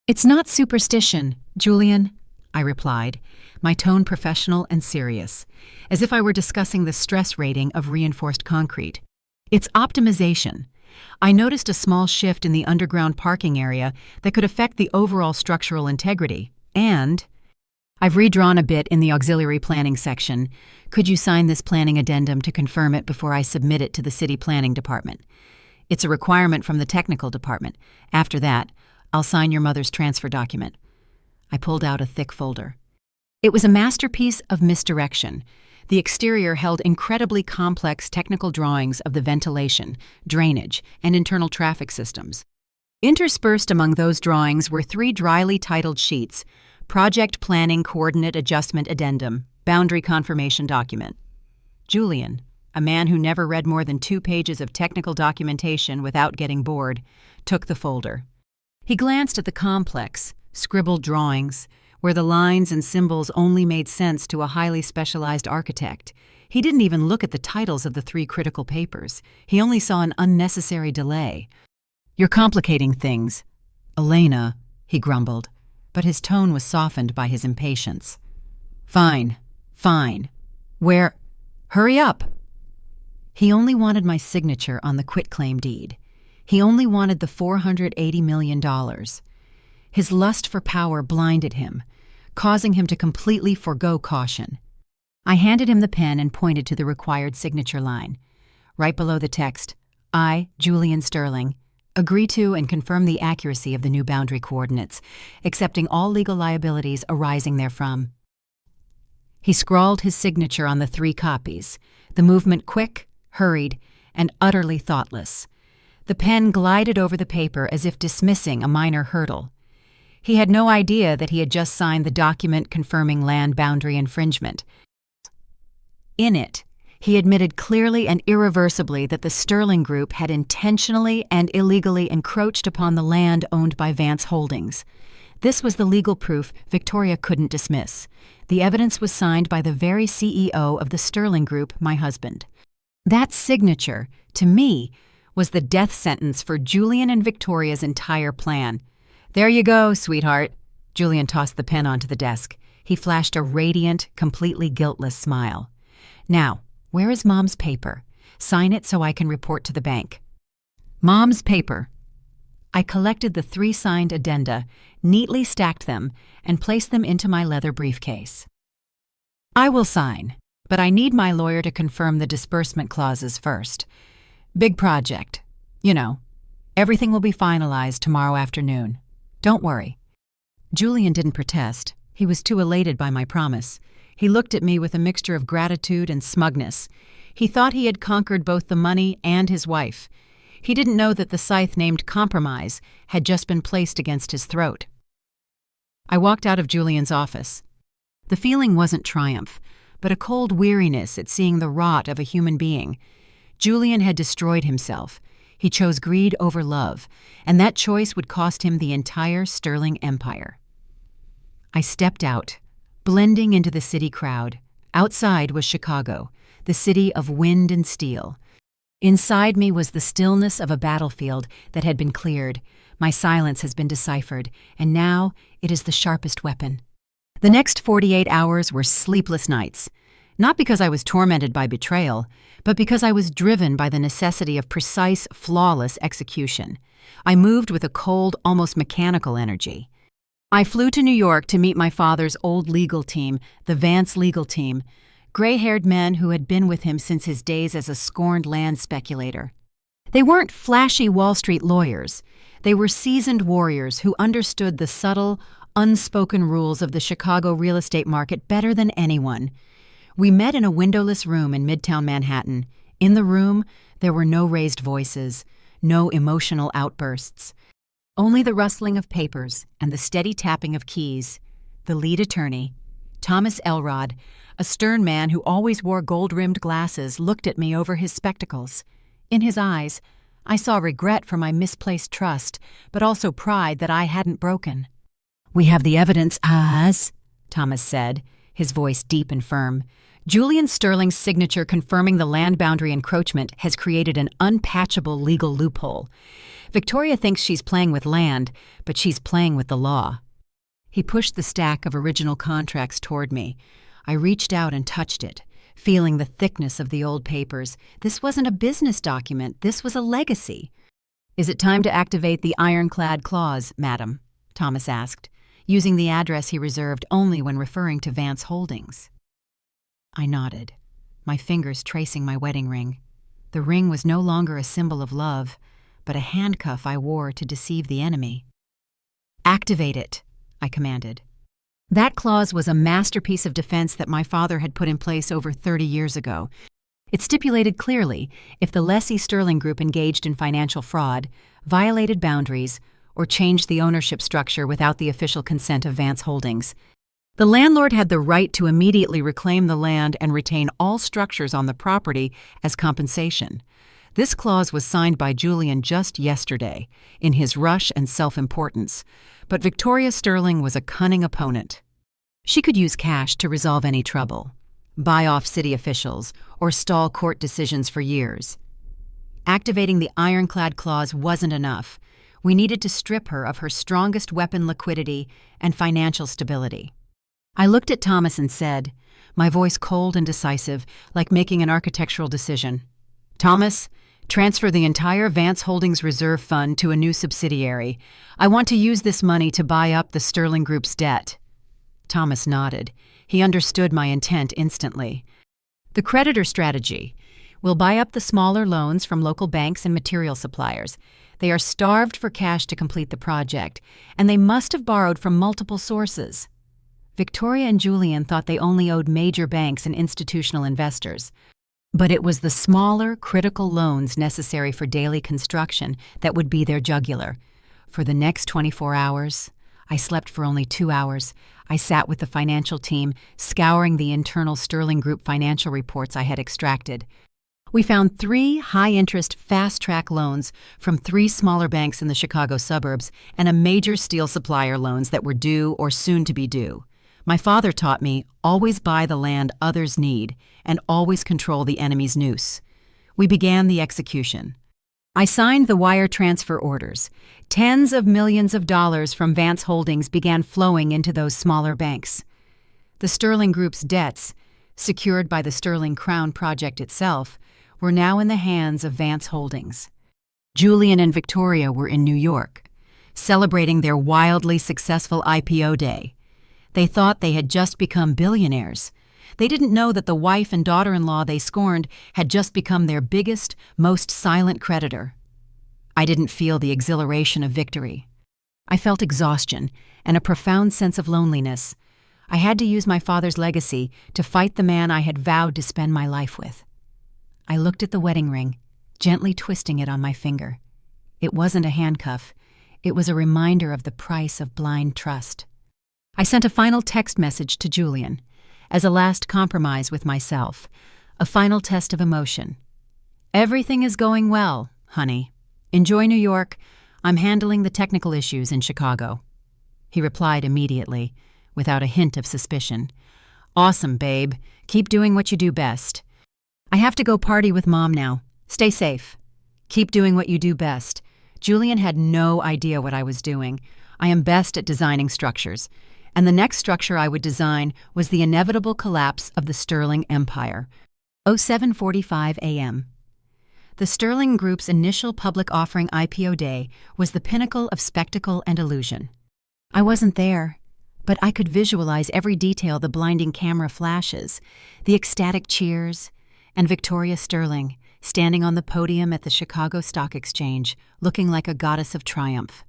"It's not superstition, Julian," I replied, my tone professional and serious, as if I were discussing the stress rating of reinforced concrete. "It's optimization. I noticed a small shift in the underground parking area that could affect the overall structural integrity, and I've redrawn a bit in the auxiliary planning section. Could you sign this planning addendum to confirm it before I submit it to the city planning department? It's a requirement from the technical department. After that, I'll sign your mother's transfer document." I pulled out a thick folder. It was a masterpiece of misdirection. The exterior held incredibly complex technical drawings of the ventilation, drainage, and internal traffic systems. Interspersed among those drawings were 3 dryly titled sheets: Project Planning Coordinate Adjustment Addendum, Boundary Confirmation Document. Julian, a man who never read more than 2 pages of technical documentation without getting bored, took the folder. He glanced at the complex, scribbled drawings, where the lines and symbols only made sense to a highly specialized architect. He didn't even look at the titles of the 3 critical papers. He only saw an unnecessary delay. "You're complicating things, Elena," he grumbled, but his tone was softened by his impatience. Fine. Where? Hurry up!" He only wanted my signature on the quitclaim deed. He only wanted the $480 million. His lust for power blinded him, causing him to completely forgo caution. I handed him the pen and pointed to the required signature line. Right below the text, "I, Julian Sterling, agree to and confirm the accuracy of the new boundary coordinates, accepting all legal liabilities arising therefrom." He scrawled his signature on the 3 copies, the movement quick, hurried, and utterly thoughtless. The pen glided over the paper as if dismissing a minor hurdle. He had no idea that he had just signed the document confirming land boundary infringement. In it, he admitted clearly and irreversibly that the Sterling Group had intentionally and illegally encroached upon the land owned by Vance Holdings. This was the legal proof Victoria couldn't dismiss. The evidence was signed by the very CEO of the Sterling Group, my husband. That signature, to me, was the death sentence for Julian and Victoria's entire plan. "There you go, sweetheart." Julian tossed the pen onto the desk. He flashed a radiant, completely guiltless smile. "Now, where is Mom's paper? Sign it so I can report to the bank." "Mom's paper." I collected the 3 signed addenda, neatly stacked them, and placed them into my leather briefcase. "I will sign, But I need my lawyer to confirm the disbursement clauses first. Big project. You know, everything will be finalized tomorrow afternoon. Don't worry." Julian didn't protest. He was too elated by my promise. He looked at me with a mixture of gratitude and smugness. He thought he had conquered both the money and his wife. He didn't know that the scythe named Compromise had just been placed against his throat. I walked out of Julian's office. The feeling wasn't triumph, but a cold weariness at seeing the rot of a human being. Julian had destroyed himself. He chose greed over love, and that choice would cost him the entire Sterling Empire. I stepped out, blending into the city crowd. Outside was Chicago, the city of wind and steel. Inside me was the stillness of a battlefield that had been cleared. My silence has been deciphered, and now it is the sharpest weapon. The next 48 hours were sleepless nights, not because I was tormented by betrayal, but because I was driven by the necessity of precise, flawless execution. I moved with a cold, almost mechanical energy. I flew to New York to meet my father's old legal team, the Vance legal team, gray-haired men who had been with him since his days as a scorned land speculator. They weren't flashy Wall Street lawyers. They were seasoned warriors who understood the subtle, unspoken rules of the Chicago real estate market better than anyone. We met in a windowless room in Midtown Manhattan. In the room, there were no raised voices, no emotional outbursts. Only the rustling of papers and the steady tapping of keys. The lead attorney, Thomas Elrod, a stern man who always wore gold-rimmed glasses, looked at me over his spectacles. In his eyes, I saw regret for my misplaced trust, but also pride that I hadn't broken. "We have the evidence, Thomas said, his voice deep and firm. "Julian Sterling's signature confirming the land boundary encroachment has created an unpatchable legal loophole. Victoria thinks she's playing with land, but she's playing with the law." He pushed the stack of original contracts toward me. I reached out and touched it, feeling the thickness of the old papers. This wasn't a business document, this was a legacy. "Is it time to activate the ironclad clause, madam?" Thomas asked, using the address he reserved only when referring to Vance Holdings. I nodded, my fingers tracing my wedding ring. The ring was no longer a symbol of love, but a handcuff I wore to deceive the enemy. "Activate it," I commanded. That clause was a masterpiece of defense that my father had put in place over 30 years ago. It stipulated clearly if the lessee Sterling Group engaged in financial fraud, violated boundaries, or changed the ownership structure without the official consent of Vance Holdings, the landlord had the right to immediately reclaim the land and retain all structures on the property as compensation. This clause was signed by Julian just yesterday, in his rush and self-importance, but Victoria Sterling was a cunning opponent. She could use cash to resolve any trouble, buy off city officials, or stall court decisions for years. Activating the ironclad clause wasn't enough. We needed to strip her of her strongest weapon, liquidity and financial stability. I looked at Thomas and said, my voice cold and decisive, like making an architectural decision, "Thomas, transfer the entire Vance Holdings Reserve Fund to a new subsidiary. I want to use this money to buy up the Sterling Group's debt." Thomas nodded. He understood my intent instantly. "The creditor strategy. We'll buy up the smaller loans from local banks and material suppliers. They are starved for cash to complete the project, and they must have borrowed from multiple sources." Victoria and Julian thought they only owed major banks and institutional investors. But it was the smaller, critical loans necessary for daily construction that would be their jugular. For the next 24 hours, I slept for only 2 hours. I sat with the financial team, scouring the internal Sterling Group financial reports I had extracted. We found 3 high-interest, fast-track loans from 3 smaller banks in the Chicago suburbs and a major steel supplier loans that were due or soon to be due. My father taught me, always buy the land others need and always control the enemy's noose. We began the execution. I signed the wire transfer orders. Tens of millions of dollars from Vance Holdings began flowing into those smaller banks. The Sterling Group's debts, secured by the Sterling Crown project itself, were now in the hands of Vance Holdings. Julian and Victoria were in New York, celebrating their wildly successful IPO day. They thought they had just become billionaires. They didn't know that the wife and daughter-in-law they scorned had just become their biggest, most silent creditor. I didn't feel the exhilaration of victory. I felt exhaustion and a profound sense of loneliness. I had to use my father's legacy to fight the man I had vowed to spend my life with. I looked at the wedding ring, gently twisting it on my finger. It wasn't a handcuff. It was a reminder of the price of blind trust. I sent a final text message to Julian, as a last compromise with myself, a final test of emotion. "Everything is going well, honey. Enjoy New York. I'm handling the technical issues in Chicago." He replied immediately, without a hint of suspicion. "Awesome, babe. Keep doing what you do best. I have to go party with Mom now. Stay safe. Keep doing what you do best." Julian had no idea what I was doing. I am best at designing structures, and the next structure I would design was the inevitable collapse of the Sterling Empire. 07:45 a.m. The Sterling Group's initial public offering IPO day was the pinnacle of spectacle and illusion. I wasn't there, but I could visualize every detail: the blinding camera flashes, the ecstatic cheers, and Victoria Sterling standing on the podium at the Chicago Stock Exchange, looking like a goddess of triumph.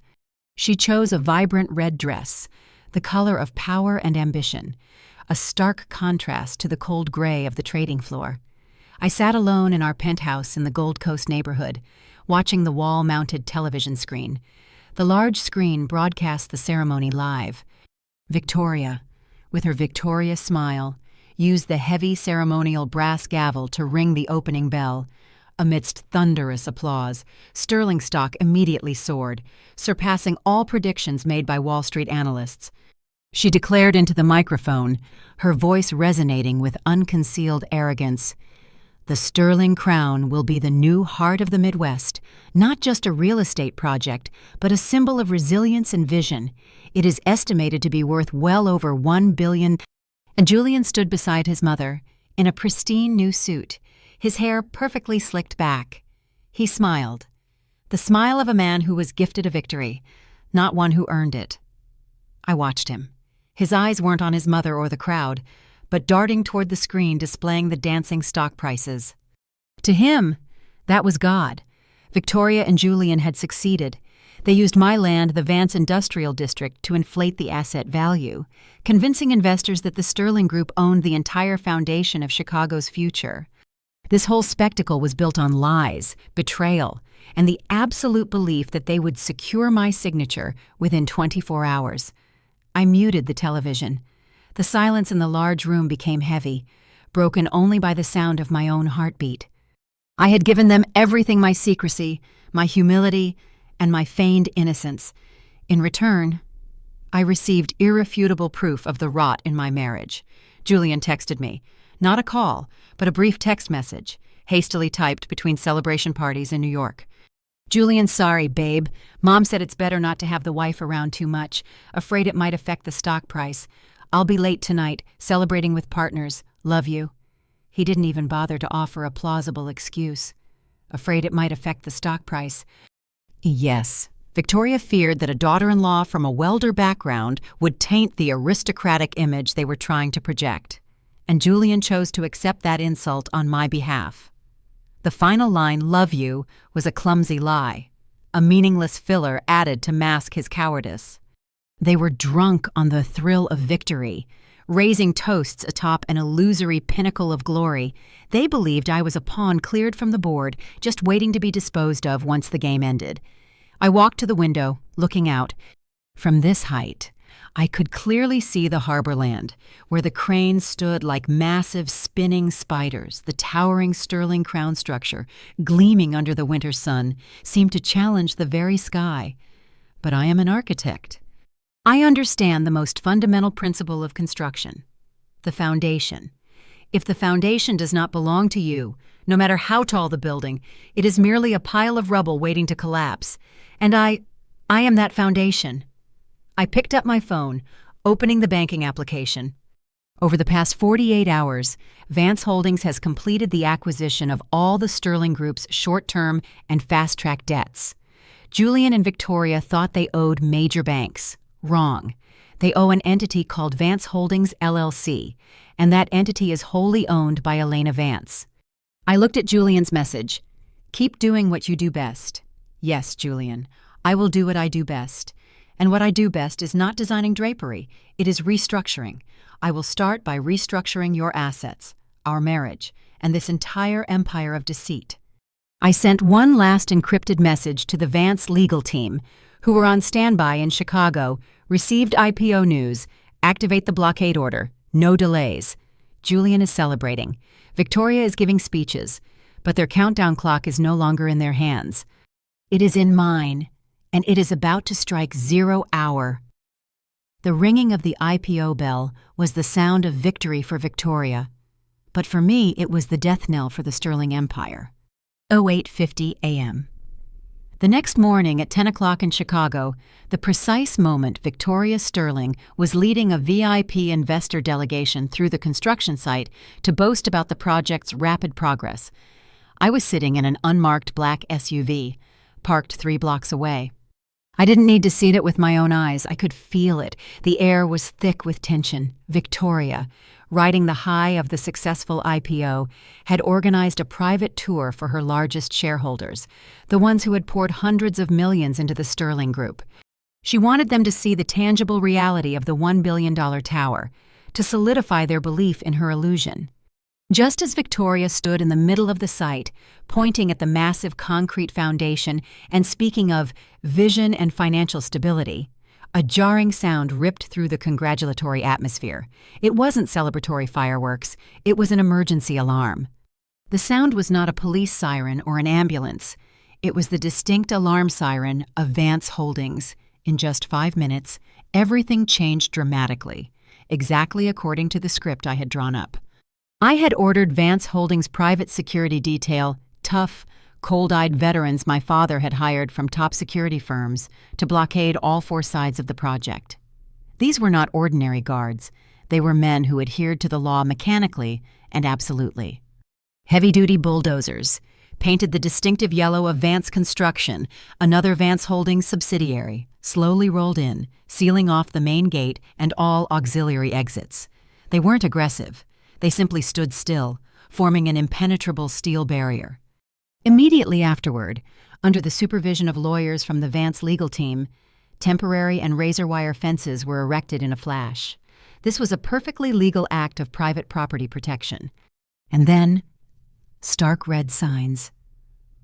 She chose a vibrant red dress, the color of power and ambition, a stark contrast to the cold gray of the trading floor. I sat alone in our penthouse in the Gold Coast neighborhood, watching the wall-mounted television screen. The large screen broadcast the ceremony live. Victoria, with her victorious smile, used the heavy ceremonial brass gavel to ring the opening bell. Amidst thunderous applause, Sterling stock immediately soared, surpassing all predictions made by Wall Street analysts. She declared into the microphone, her voice resonating with unconcealed arrogance, "The Sterling Crown will be the new heart of the Midwest, not just a real estate project, but a symbol of resilience and vision. It is estimated to be worth well over $1 billion." And Julian stood beside his mother, in a pristine new suit, his hair perfectly slicked back. He smiled, the smile of a man who was gifted a victory, not one who earned it. I watched him. His eyes weren't on his mother or the crowd, but darting toward the screen displaying the dancing stock prices. To him, that was God. Victoria and Julian had succeeded. They used my land, the Vance Industrial District, to inflate the asset value, convincing investors that the Sterling Group owned the entire foundation of Chicago's future. This whole spectacle was built on lies, betrayal, and the absolute belief that they would secure my signature within 24 hours. I muted the television. The silence in the large room became heavy, broken only by the sound of my own heartbeat. I had given them everything: my secrecy, my humility, and my feigned innocence. In return, I received irrefutable proof of the rot in my marriage. Julian texted me. Not a call, but a brief text message, hastily typed between celebration parties in New York. "Julian, sorry, babe. Mom said it's better not to have the wife around too much, afraid it might affect the stock price. I'll be late tonight, celebrating with partners. Love you." He didn't even bother to offer a plausible excuse. Afraid it might affect the stock price. Yes, Victoria feared that a daughter-in-law from a welder background would taint the aristocratic image they were trying to project. And Julian chose to accept that insult on my behalf. The final line, "love you," was a clumsy lie, a meaningless filler added to mask his cowardice. They were drunk on the thrill of victory, raising toasts atop an illusory pinnacle of glory. They believed I was a pawn cleared from the board, just waiting to be disposed of once the game ended. I walked to the window, looking out. From this height, I could clearly see the harborland, where the cranes stood like massive spinning spiders. The towering Sterling Crown structure, gleaming under the winter sun, seemed to challenge the very sky. But I am an architect. I understand the most fundamental principle of construction: the foundation. If the foundation does not belong to you, no matter how tall the building, it is merely a pile of rubble waiting to collapse. And I am that foundation. I picked up my phone, opening the banking application. Over the past 48 hours, Vance Holdings has completed the acquisition of all the Sterling Group's short-term and fast-track debts. Julian and Victoria thought they owed major banks. Wrong. They owe an entity called Vance Holdings, LLC, and that entity is wholly owned by Elena Vance. I looked at Julian's message. Keep doing what you do best. Yes, Julian, I will do what I do best. And what I do best is not designing drapery, it is restructuring. I will start by restructuring your assets, our marriage, and this entire empire of deceit. I sent one last encrypted message to the Vance legal team, who were on standby in Chicago, received IPO news, activate the blockade order, no delays. Julian is celebrating. Victoria is giving speeches, but their countdown clock is no longer in their hands. It is in mine, and it is about to strike 0 hour. The ringing of the IPO bell was the sound of victory for Victoria, but for me it was the death knell for the Sterling Empire. 08:50 a.m. The next morning at 10 o'clock in Chicago, the precise moment Victoria Sterling was leading a VIP investor delegation through the construction site to boast about the project's rapid progress, I was sitting in an unmarked black SUV, parked 3 blocks away. I didn't need to see it with my own eyes. I could feel it. The air was thick with tension. Victoria, riding the high of the successful IPO, had organized a private tour for her largest shareholders, the ones who had poured hundreds of millions into the Sterling Group. She wanted them to see the tangible reality of the $1 billion tower, to solidify their belief in her illusion. Just as Victoria stood in the middle of the site, pointing at the massive concrete foundation and speaking of vision and financial stability, a jarring sound ripped through the congratulatory atmosphere. It wasn't celebratory fireworks, it was an emergency alarm. The sound was not a police siren or an ambulance. It was the distinct alarm siren of Vance Holdings. In just 5 minutes, everything changed dramatically, exactly according to the script I had drawn up. I had ordered Vance Holdings' private security detail, tough, cold-eyed veterans my father had hired from top security firms, to blockade all 4 sides of the project. These were not ordinary guards. They were men who adhered to the law mechanically and absolutely. Heavy-duty bulldozers, painted the distinctive yellow of Vance Construction, another Vance Holdings subsidiary, slowly rolled in, sealing off the main gate and all auxiliary exits. They weren't aggressive. They simply stood still, forming an impenetrable steel barrier. Immediately afterward, under the supervision of lawyers from the Vance legal team, temporary and razor-wire fences were erected in a flash. This was a perfectly legal act of private property protection. And then, stark red signs,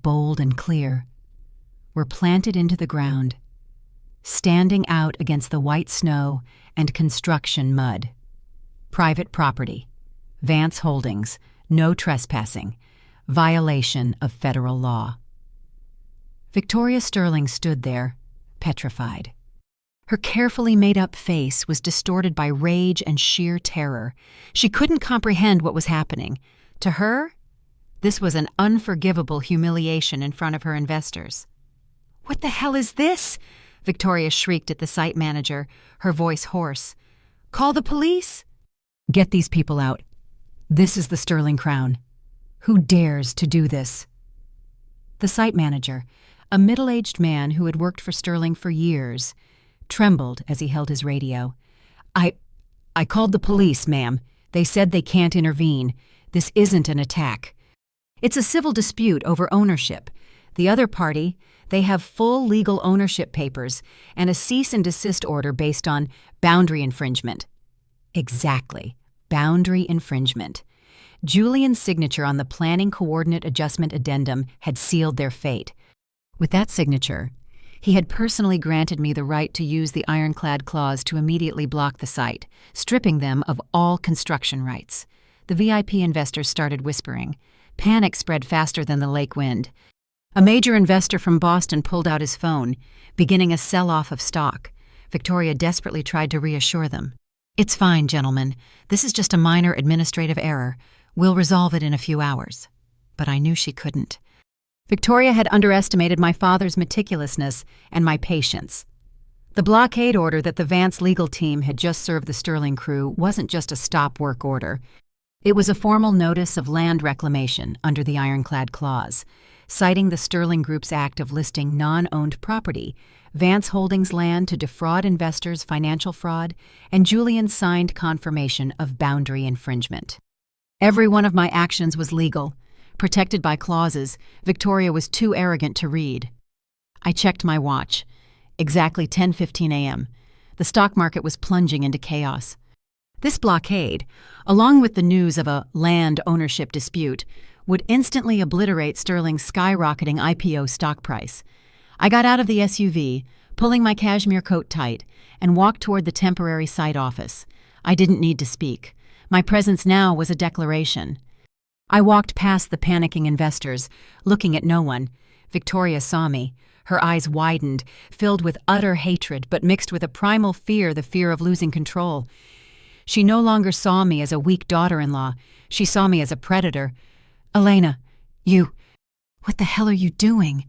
bold and clear, were planted into the ground, standing out against the white snow and construction mud. Private property. Vance Holdings, no trespassing, violation of federal law. Victoria Sterling stood there, petrified. Her carefully made-up face was distorted by rage and sheer terror. She couldn't comprehend what was happening. To her, this was an unforgivable humiliation in front of her investors. "What the hell is this?" Victoria shrieked at the site manager, her voice hoarse. "Call the police!" "Get these people out. This is the Sterling Crown. Who dares to do this?" The site manager, a middle-aged man who had worked for Sterling for years, trembled as he held his radio. I called the police, ma'am. They said they can't intervene. This isn't an attack. It's a civil dispute over ownership. The other party, they have full legal ownership papers and a cease and desist order based on boundary infringement." Exactly. Boundary infringement. Julian's signature on the Planning Coordinate Adjustment Addendum had sealed their fate. With that signature, he had personally granted me the right to use the ironclad clause to immediately block the site, stripping them of all construction rights. The VIP investors started whispering. Panic spread faster than the lake wind. A major investor from Boston pulled out his phone, beginning a sell-off of stock. Victoria desperately tried to reassure them. "It's fine, gentlemen. This is just a minor administrative error. We'll resolve it in a few hours." But I knew she couldn't. Victoria had underestimated my father's meticulousness and my patience. The blockade order that the Vance legal team had just served the Sterling crew wasn't just a stop work order. It was a formal notice of land reclamation under the ironclad clause. citing the Sterling Group's act of listing non-owned property, Vance Holdings land to defraud investors, financial fraud, and Julian signed confirmation of boundary infringement. Every one of my actions was legal, protected by clauses Victoria was too arrogant to read. I checked my watch. Exactly 10:15 a.m. The stock market was plunging into chaos. This blockade, along with the news of a land ownership dispute, would instantly obliterate Sterling's skyrocketing IPO stock price. I got out of the SUV, pulling my cashmere coat tight, and walked toward the temporary site office. I didn't need to speak. My presence now was a declaration. I walked past the panicking investors, looking at no one. Victoria saw me. Her eyes widened, filled with utter hatred, but mixed with a primal fear, the fear of losing control. She no longer saw me as a weak daughter-in-law. She saw me as a predator. "Elena, what the hell are you doing?"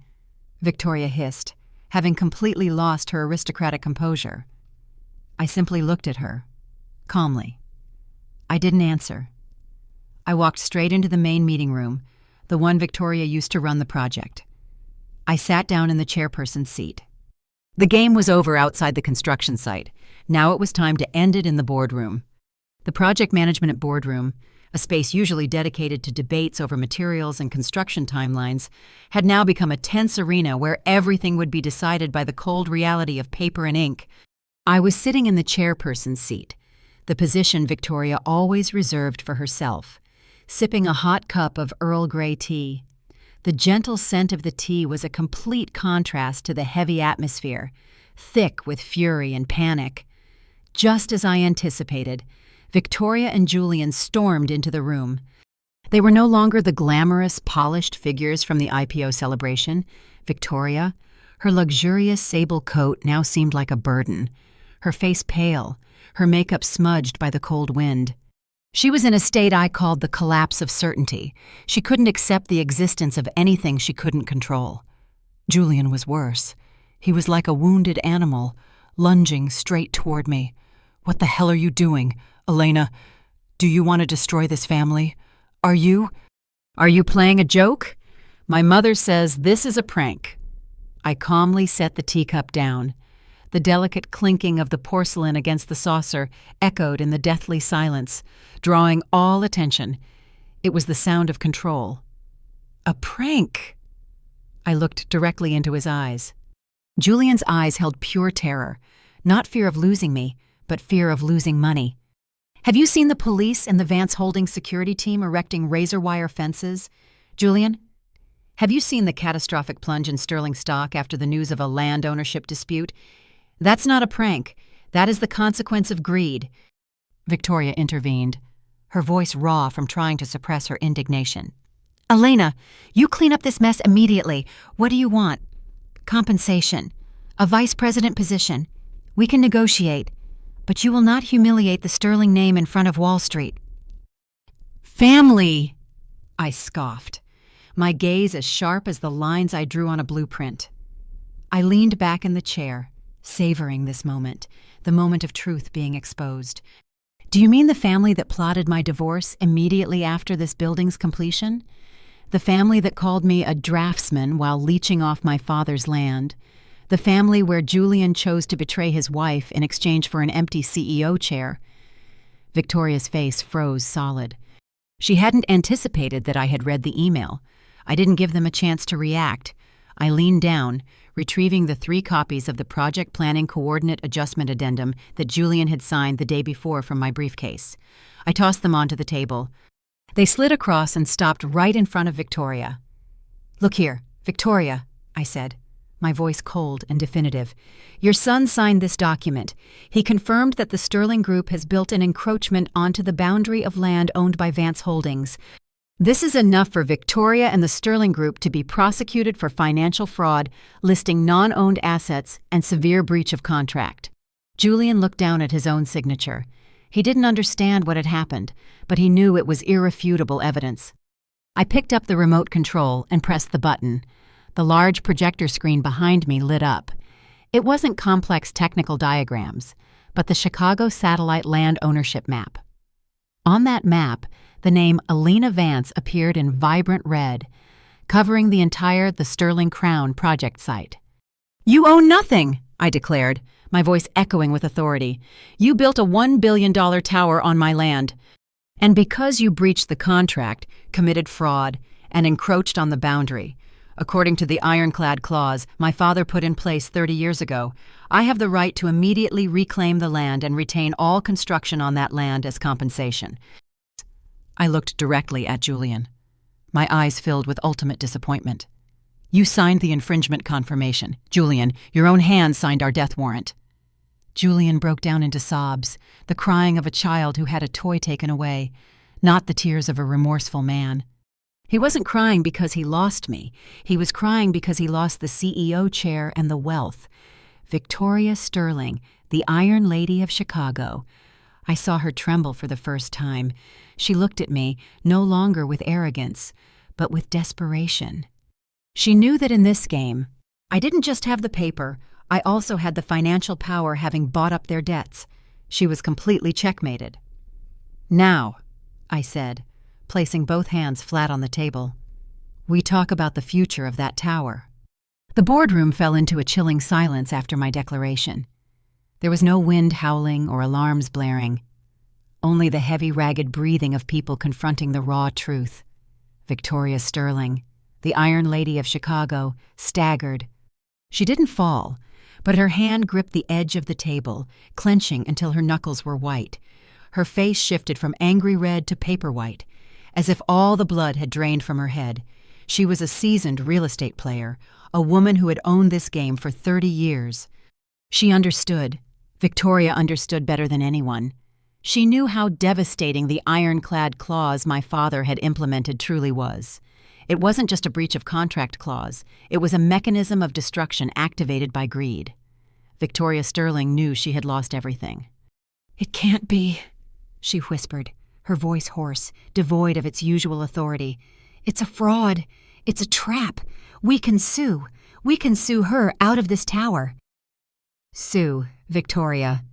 Victoria hissed, having completely lost her aristocratic composure. I simply looked at her, calmly. I didn't answer. I walked straight into the main meeting room, the one Victoria used to run the project. I sat down in the chairperson's seat. The game was over outside the construction site. Now it was time to end it in the boardroom. The project management boardroom, a space usually dedicated to debates over materials and construction timelines, had now become a tense arena where everything would be decided by the cold reality of paper and ink. I was sitting in the chairperson's seat, the position Victoria always reserved for herself, sipping a hot cup of Earl Grey tea. The gentle scent of the tea was a complete contrast to the heavy atmosphere, thick with fury and panic. Just as I anticipated, Victoria and Julian stormed into the room. They were no longer the glamorous, polished figures from the IPO celebration. Victoria, her luxurious sable coat now seemed like a burden, her face pale, her makeup smudged by the cold wind. She was in a state I called the collapse of certainty. She couldn't accept the existence of anything she couldn't control. Julian was worse. He was like a wounded animal, lunging straight toward me. "What the hell are you doing, Elena? Do you want to destroy this family? Are you playing a joke? My mother says this is a prank." I calmly set the teacup down. The delicate clinking of the porcelain against the saucer echoed in the deathly silence, drawing all attention. It was the sound of control. A prank! I looked directly into his eyes. Julian's eyes held pure terror, not fear of losing me, but fear of losing money. "Have you seen the police and the Vance Holdings security team erecting razor wire fences? Julian, have you seen the catastrophic plunge in Sterling stock after the news of a land ownership dispute? That's not a prank. That is the consequence of greed." Victoria intervened, her voice raw from trying to suppress her indignation. "Elena, you clean up this mess immediately. What do you want?" "Compensation. A vice president position. We can negotiate. But you will not humiliate the Sterling name in front of Wall Street." "Family!" I scoffed, my gaze as sharp as the lines I drew on a blueprint. I leaned back in the chair, savoring this moment, the moment of truth being exposed. "Do you mean the family that plotted my divorce immediately after this building's completion? The family that called me a draftsman while leeching off my father's land? The family where Julian chose to betray his wife in exchange for an empty CEO chair?" Victoria's face froze solid. She hadn't anticipated that I had read the email. I didn't give them a chance to react. I leaned down, retrieving the 3 copies of the Project Planning Coordinate Adjustment Addendum that Julian had signed the day before from my briefcase. I tossed them onto the table. They slid across and stopped right in front of Victoria. "Look here, Victoria," I said, my voice cold and definitive. "Your son signed this document. He confirmed that the Sterling Group has built an encroachment onto the boundary of land owned by Vance Holdings. This is enough for Victoria and the Sterling Group to be prosecuted for financial fraud, listing non-owned assets, and severe breach of contract." Julian looked down at his own signature. He didn't understand what had happened, but he knew it was irrefutable evidence. I picked up the remote control and pressed the button. The large projector screen behind me lit up. It wasn't complex technical diagrams, but the Chicago satellite land ownership map. On that map, the name Elena Vance appeared in vibrant red. covering the Sterling Crown project site. "You own nothing," I declared, my voice echoing with authority. "You built a $1 billion tower on my land. And because you breached the contract, committed fraud, and encroached on the boundary, according to the ironclad clause my father put in place 30 years ago, I have the right to immediately reclaim the land and retain all construction on that land as compensation." I looked directly at Julian. My eyes filled with ultimate disappointment. "You signed the infringement confirmation. Julian, your own hand signed our death warrant." Julian broke down into sobs, the crying of a child who had a toy taken away, not the tears of a remorseful man. He wasn't crying because he lost me. He was crying because he lost the CEO chair and the wealth. Victoria Sterling, the Iron Lady of Chicago. I saw her tremble for the first time. She looked at me, no longer with arrogance, but with desperation. She knew that in this game, I didn't just have the paper, I also had the financial power, having bought up their debts. She was completely checkmated. "Now," I said, placing both hands flat on the table, "we talk about the future of that tower." The boardroom fell into a chilling silence after my declaration. There was no wind howling or alarms blaring, only the heavy, ragged breathing of people confronting the raw truth. Victoria Sterling, the Iron Lady of Chicago, staggered. She didn't fall, but her hand gripped the edge of the table, clenching until her knuckles were white. Her face shifted from angry red to paper white, as if all the blood had drained from her head. She was a seasoned real estate player, a woman who had owned this game for 30 years. She understood. Victoria understood better than anyone. She knew how devastating the ironclad clause my father had implemented truly was. It wasn't just a breach of contract clause. It was a mechanism of destruction activated by greed. Victoria Sterling knew she had lost everything. "It can't be," she whispered, her voice hoarse, devoid of its usual authority. "It's a fraud. It's a trap. We can sue. We can sue her out of this tower." "Sue, Victoria,"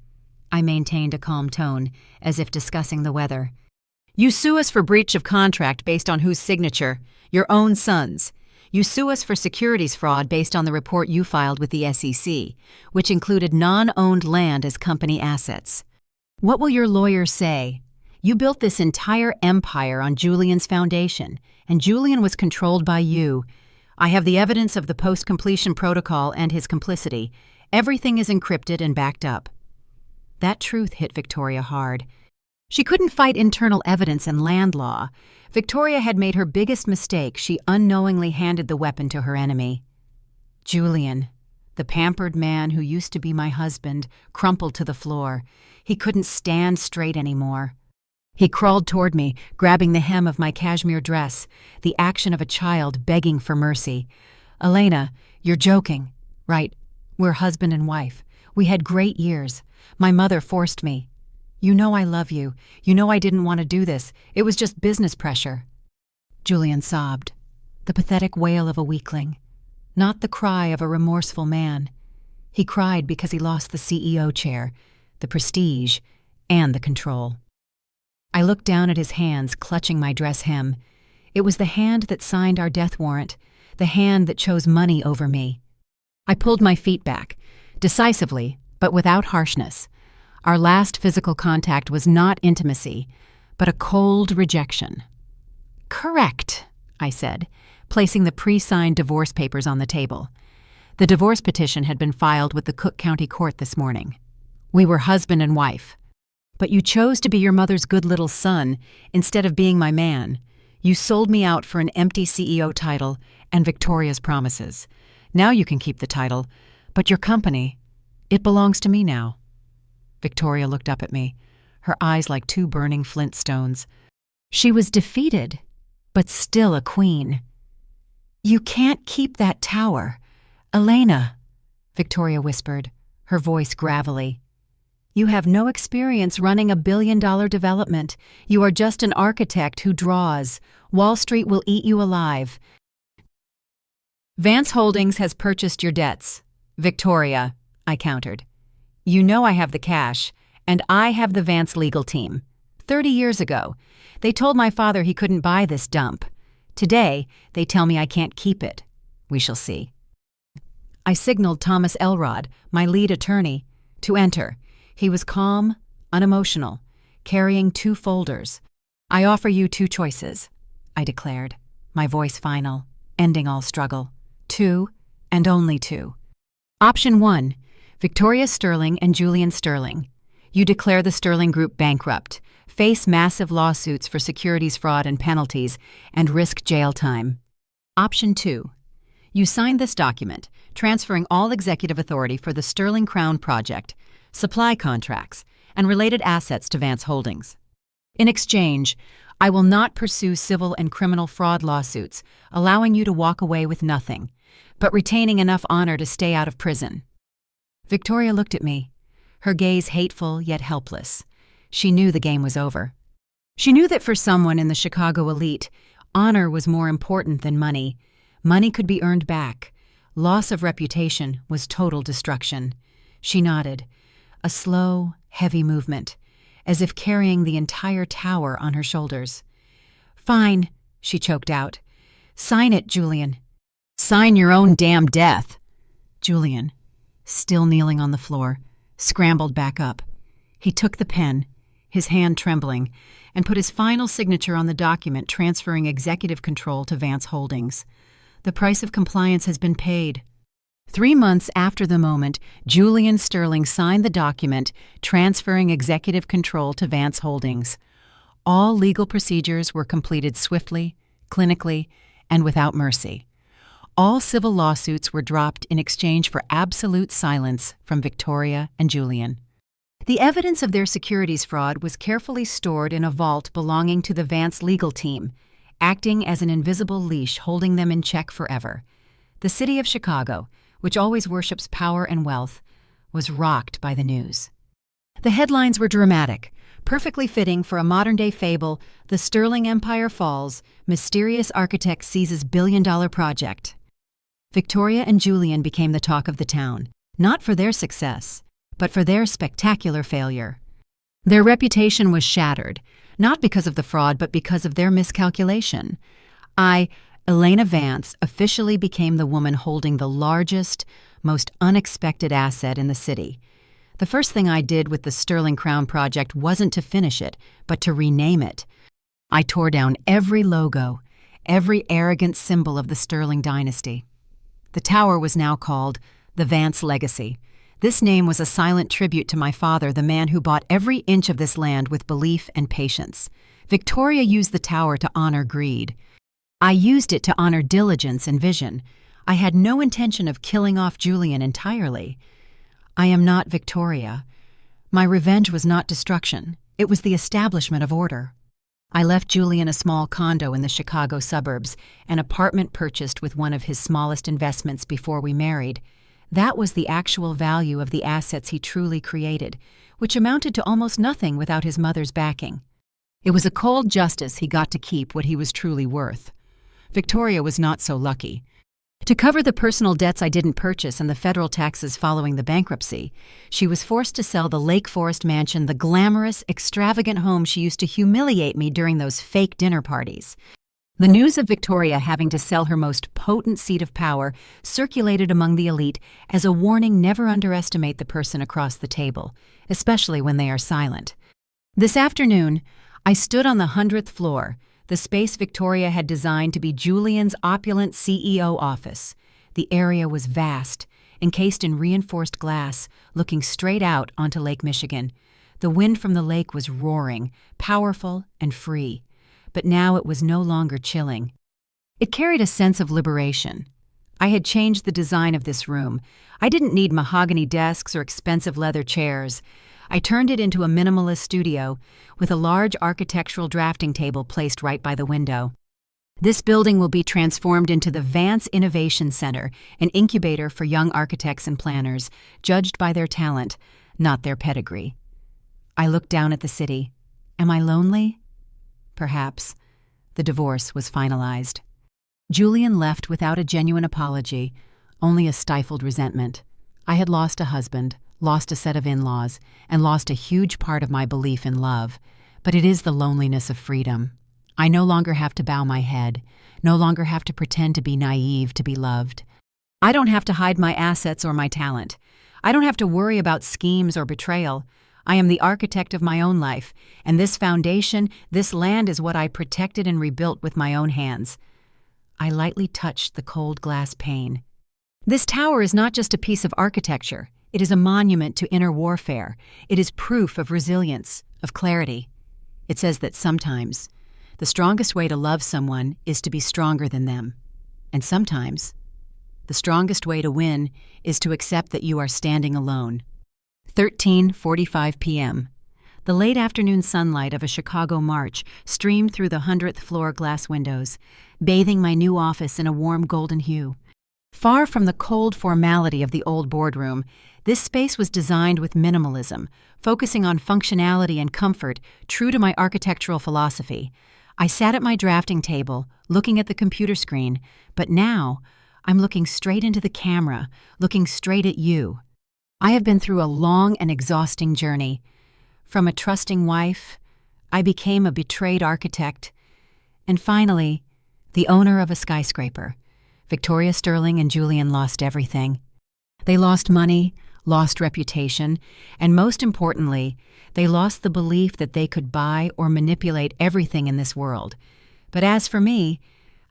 I maintained a calm tone, as if discussing the weather. "You sue us for breach of contract based on whose signature? Your own son's. You sue us for securities fraud based on the report you filed with the SEC, which included non-owned land as company assets. What will your lawyers say? You built this entire empire on Julian's foundation, and Julian was controlled by you. I have the evidence of the post-completion protocol and his complicity. Everything is encrypted and backed up." That truth hit Victoria hard. She couldn't fight internal evidence and land law. Victoria had made her biggest mistake. She unknowingly handed the weapon to her enemy. Julian, the pampered man who used to be my husband, crumpled to the floor. He couldn't stand straight anymore. He crawled toward me, grabbing the hem of my cashmere dress, the action of a child begging for mercy. "Elena, you're joking. Right, we're husband and wife. We had great years. My mother forced me. You know I love you. You know I didn't want to do this. It was just business pressure." Julian sobbed, the pathetic wail of a weakling, not the cry of a remorseful man. He cried because he lost the CEO chair, the prestige, and the control. I looked down at his hands clutching my dress hem. It was the hand that signed our death warrant, the hand that chose money over me. I pulled my feet back, decisively, but without harshness. Our last physical contact was not intimacy, but a cold rejection. "Correct," I said, placing the pre-signed divorce papers on the table. The divorce petition had been filed with the Cook County Court this morning. We were husband and wife. But you chose to be your mother's good little son instead of being my man. You sold me out for an empty CEO title and Victoria's promises. Now you can keep the title, but your company, it belongs to me now." Victoria looked up at me, her eyes like two burning flint stones. She was defeated, but still a queen. "You can't keep that tower. Elena," Victoria whispered, her voice gravelly. "You have no experience running a billion-dollar development. You are just an architect who draws. Wall Street will eat you alive." "Vance Holdings has purchased your debts, Victoria," I countered. "You know I have the cash, and I have the Vance legal team. 30 years ago, they told my father he couldn't buy this dump. Today, they tell me I can't keep it. We shall see. I signaled Thomas Elrod, my lead attorney, to enter. He was calm, unemotional, carrying 2 folders. I offer you 2 choices, I declared, my voice final, ending all struggle. 2, and only 2. Option 1, Victoria Sterling and Julian Sterling. You declare the Sterling Group bankrupt, face massive lawsuits for securities fraud and penalties, and risk jail time. Option 2, you sign this document, transferring all executive authority for the Sterling Crown Project, supply contracts, and related assets to Vance Holdings. In exchange, I will not pursue civil and criminal fraud lawsuits, allowing you to walk away with nothing, but retaining enough honor to stay out of prison. Victoria looked at me, her gaze hateful yet helpless. She knew the game was over. She knew that for someone in the Chicago elite, honor was more important than money. Money could be earned back. Loss of reputation was total destruction. She nodded, a slow, heavy movement, as if carrying the entire tower on her shoulders. "Fine," she choked out. "Sign it, Julian." "Sign your own damn death." Julian, still kneeling on the floor, scrambled back up. He took the pen, his hand trembling, and put his final signature on the document transferring executive control to Vance Holdings. The price of compliance has been paid. 3 months after the moment, Julian Sterling signed the document transferring executive control to Vance Holdings. All legal procedures were completed swiftly, clinically, and without mercy. All civil lawsuits were dropped in exchange for absolute silence from Victoria and Julian. The evidence of their securities fraud was carefully stored in a vault belonging to the Vance legal team, acting as an invisible leash holding them in check forever. The city of Chicago, which always worships power and wealth, was rocked by the news. The headlines were dramatic, perfectly fitting for a modern-day fable: the Sterling Empire falls, mysterious architect seizes billion-dollar project. Victoria and Julian became the talk of the town, not for their success, but for their spectacular failure. Their reputation was shattered, not because of the fraud, but because of their miscalculation. I, Elena Vance, officially became the woman holding the largest, most unexpected asset in the city. The first thing I did with the Sterling Crown Project wasn't to finish it, but to rename it. I tore down every logo, every arrogant symbol of the Sterling dynasty. The tower was now called the Vance Legacy. This name was a silent tribute to my father, the man who bought every inch of this land with belief and patience. Victoria used the tower to honor greed. I used it to honor diligence and vision. I had no intention of killing off Julian entirely. I am not Victoria. My revenge was not destruction. It was the establishment of order. I left Julian a small condo in the Chicago suburbs, an apartment purchased with one of his smallest investments before we married. That was the actual value of the assets he truly created, which amounted to almost nothing without his mother's backing. It was a cold justice he got to keep what he was truly worth. Victoria was not so lucky. To cover the personal debts I didn't purchase and the federal taxes following the bankruptcy, she was forced to sell the Lake Forest mansion, the glamorous, extravagant home she used to humiliate me during those fake dinner parties. The news of Victoria having to sell her most potent seat of power circulated among the elite as a warning: never underestimate the person across the table, especially when they are silent. This afternoon, I stood on the 100th floor, the space Victoria had designed to be Julian's opulent CEO office. The area was vast, encased in reinforced glass, looking straight out onto Lake Michigan. The wind from the lake was roaring, powerful and free, but now it was no longer chilling. It carried a sense of liberation. I had changed the design of this room. I didn't need mahogany desks or expensive leather chairs. I turned it into a minimalist studio with a large architectural drafting table placed right by the window. This building will be transformed into the Vance Innovation Center, an incubator for young architects and planners, judged by their talent, not their pedigree. I looked down at the city. Am I lonely? Perhaps. The divorce was finalized. Julian left without a genuine apology, only a stifled resentment. I had lost a husband, lost a set of in-laws, and lost a huge part of my belief in love. But it is the loneliness of freedom. I no longer have to bow my head, no longer have to pretend to be naive to be loved. I don't have to hide my assets or my talent. I don't have to worry about schemes or betrayal. I am the architect of my own life, and this foundation, this land is what I protected and rebuilt with my own hands. I lightly touched the cold glass pane. This tower is not just a piece of architecture. It is a monument to inner warfare. It is proof of resilience, of clarity. It says that sometimes the strongest way to love someone is to be stronger than them. And sometimes the strongest way to win is to accept that you are standing alone. 13:45 p.m. The late afternoon sunlight of a Chicago March streamed through the 100th floor glass windows, bathing my new office in a warm golden hue. Far from the cold formality of the old boardroom, this space was designed with minimalism, focusing on functionality and comfort, true to my architectural philosophy. I sat at my drafting table, looking at the computer screen, but now I'm looking straight into the camera, looking straight at you. I have been through a long and exhausting journey. From a trusting wife, I became a betrayed architect, and finally, the owner of a skyscraper. Victoria Sterling and Julian lost everything. They lost money, lost reputation, and most importantly, they lost the belief that they could buy or manipulate everything in this world. But as for me,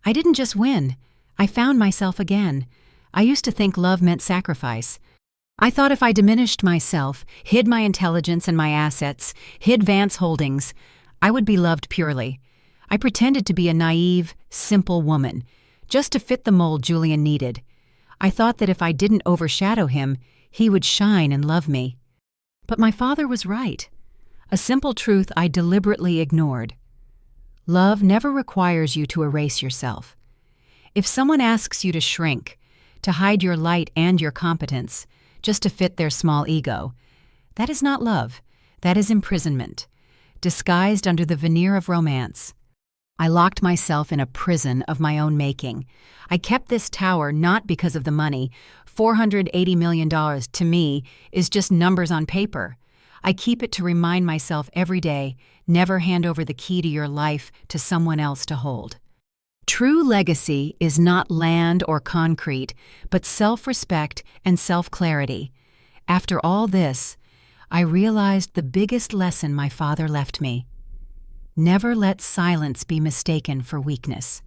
I didn't just win. I found myself again. I used to think love meant sacrifice. I thought if I diminished myself, hid my intelligence and my assets, hid Vance Holdings, I would be loved purely. I pretended to be a naive, simple woman, just to fit the mold Julian needed. I thought that if I didn't overshadow him, he would shine and love me. But my father was right. A simple truth I deliberately ignored. Love never requires you to erase yourself. If someone asks you to shrink, to hide your light and your competence, just to fit their small ego, that is not love. That is imprisonment, disguised under the veneer of romance. I locked myself in a prison of my own making. I kept this tower not because of the money. $480 million to me is just numbers on paper. I keep it to remind myself every day, never hand over the key to your life to someone else to hold. True legacy is not land or concrete, but self-respect and self-clarity. After all this, I realized the biggest lesson my father left me. Never let silence be mistaken for weakness.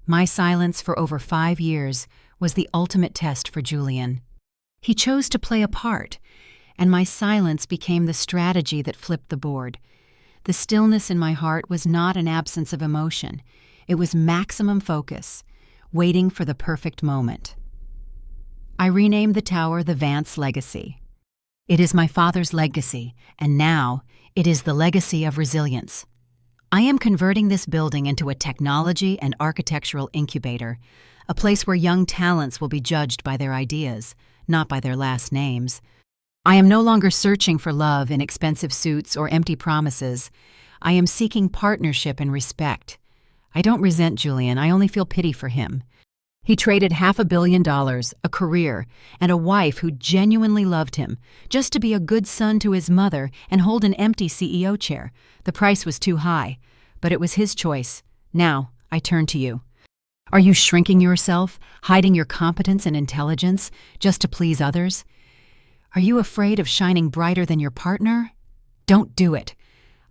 My silence for over 5 years was the ultimate test for Julian. He chose to play a part, and my silence became the strategy that flipped the board. The stillness in my heart was not an absence of emotion. It was maximum focus, waiting for the perfect moment. I renamed the tower the Vance Legacy. It is my father's legacy, and now it is the legacy of resilience. I am converting this building into a technology and architectural incubator, a place where young talents will be judged by their ideas, not by their last names. I am no longer searching for love in expensive suits or empty promises. I am seeking partnership and respect. I don't resent Julian, I only feel pity for him. He traded $500 million, a career, and a wife who genuinely loved him, just to be a good son to his mother and hold an empty CEO chair. The price was too high, but it was his choice. Now, I turn to you. Are you shrinking yourself, hiding your competence and intelligence, just to please others? Are you afraid of shining brighter than your partner? Don't do it.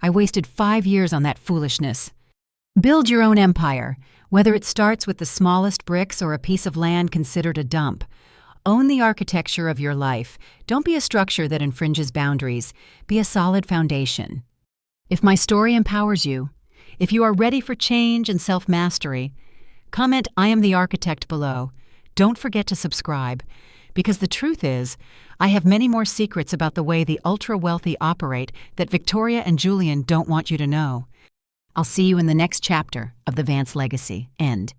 I wasted 5 years on that foolishness. Build your own empire, whether it starts with the smallest bricks or a piece of land considered a dump. Own the architecture of your life. Don't be a structure that infringes boundaries. Be a solid foundation. If my story empowers you, if you are ready for change and self-mastery, comment "I am the architect" below. Don't forget to subscribe, because the truth is, I have many more secrets about the way the ultra-wealthy operate that Victoria and Julian don't want you to know. I'll see you in the next chapter of the Vance Legacy. End.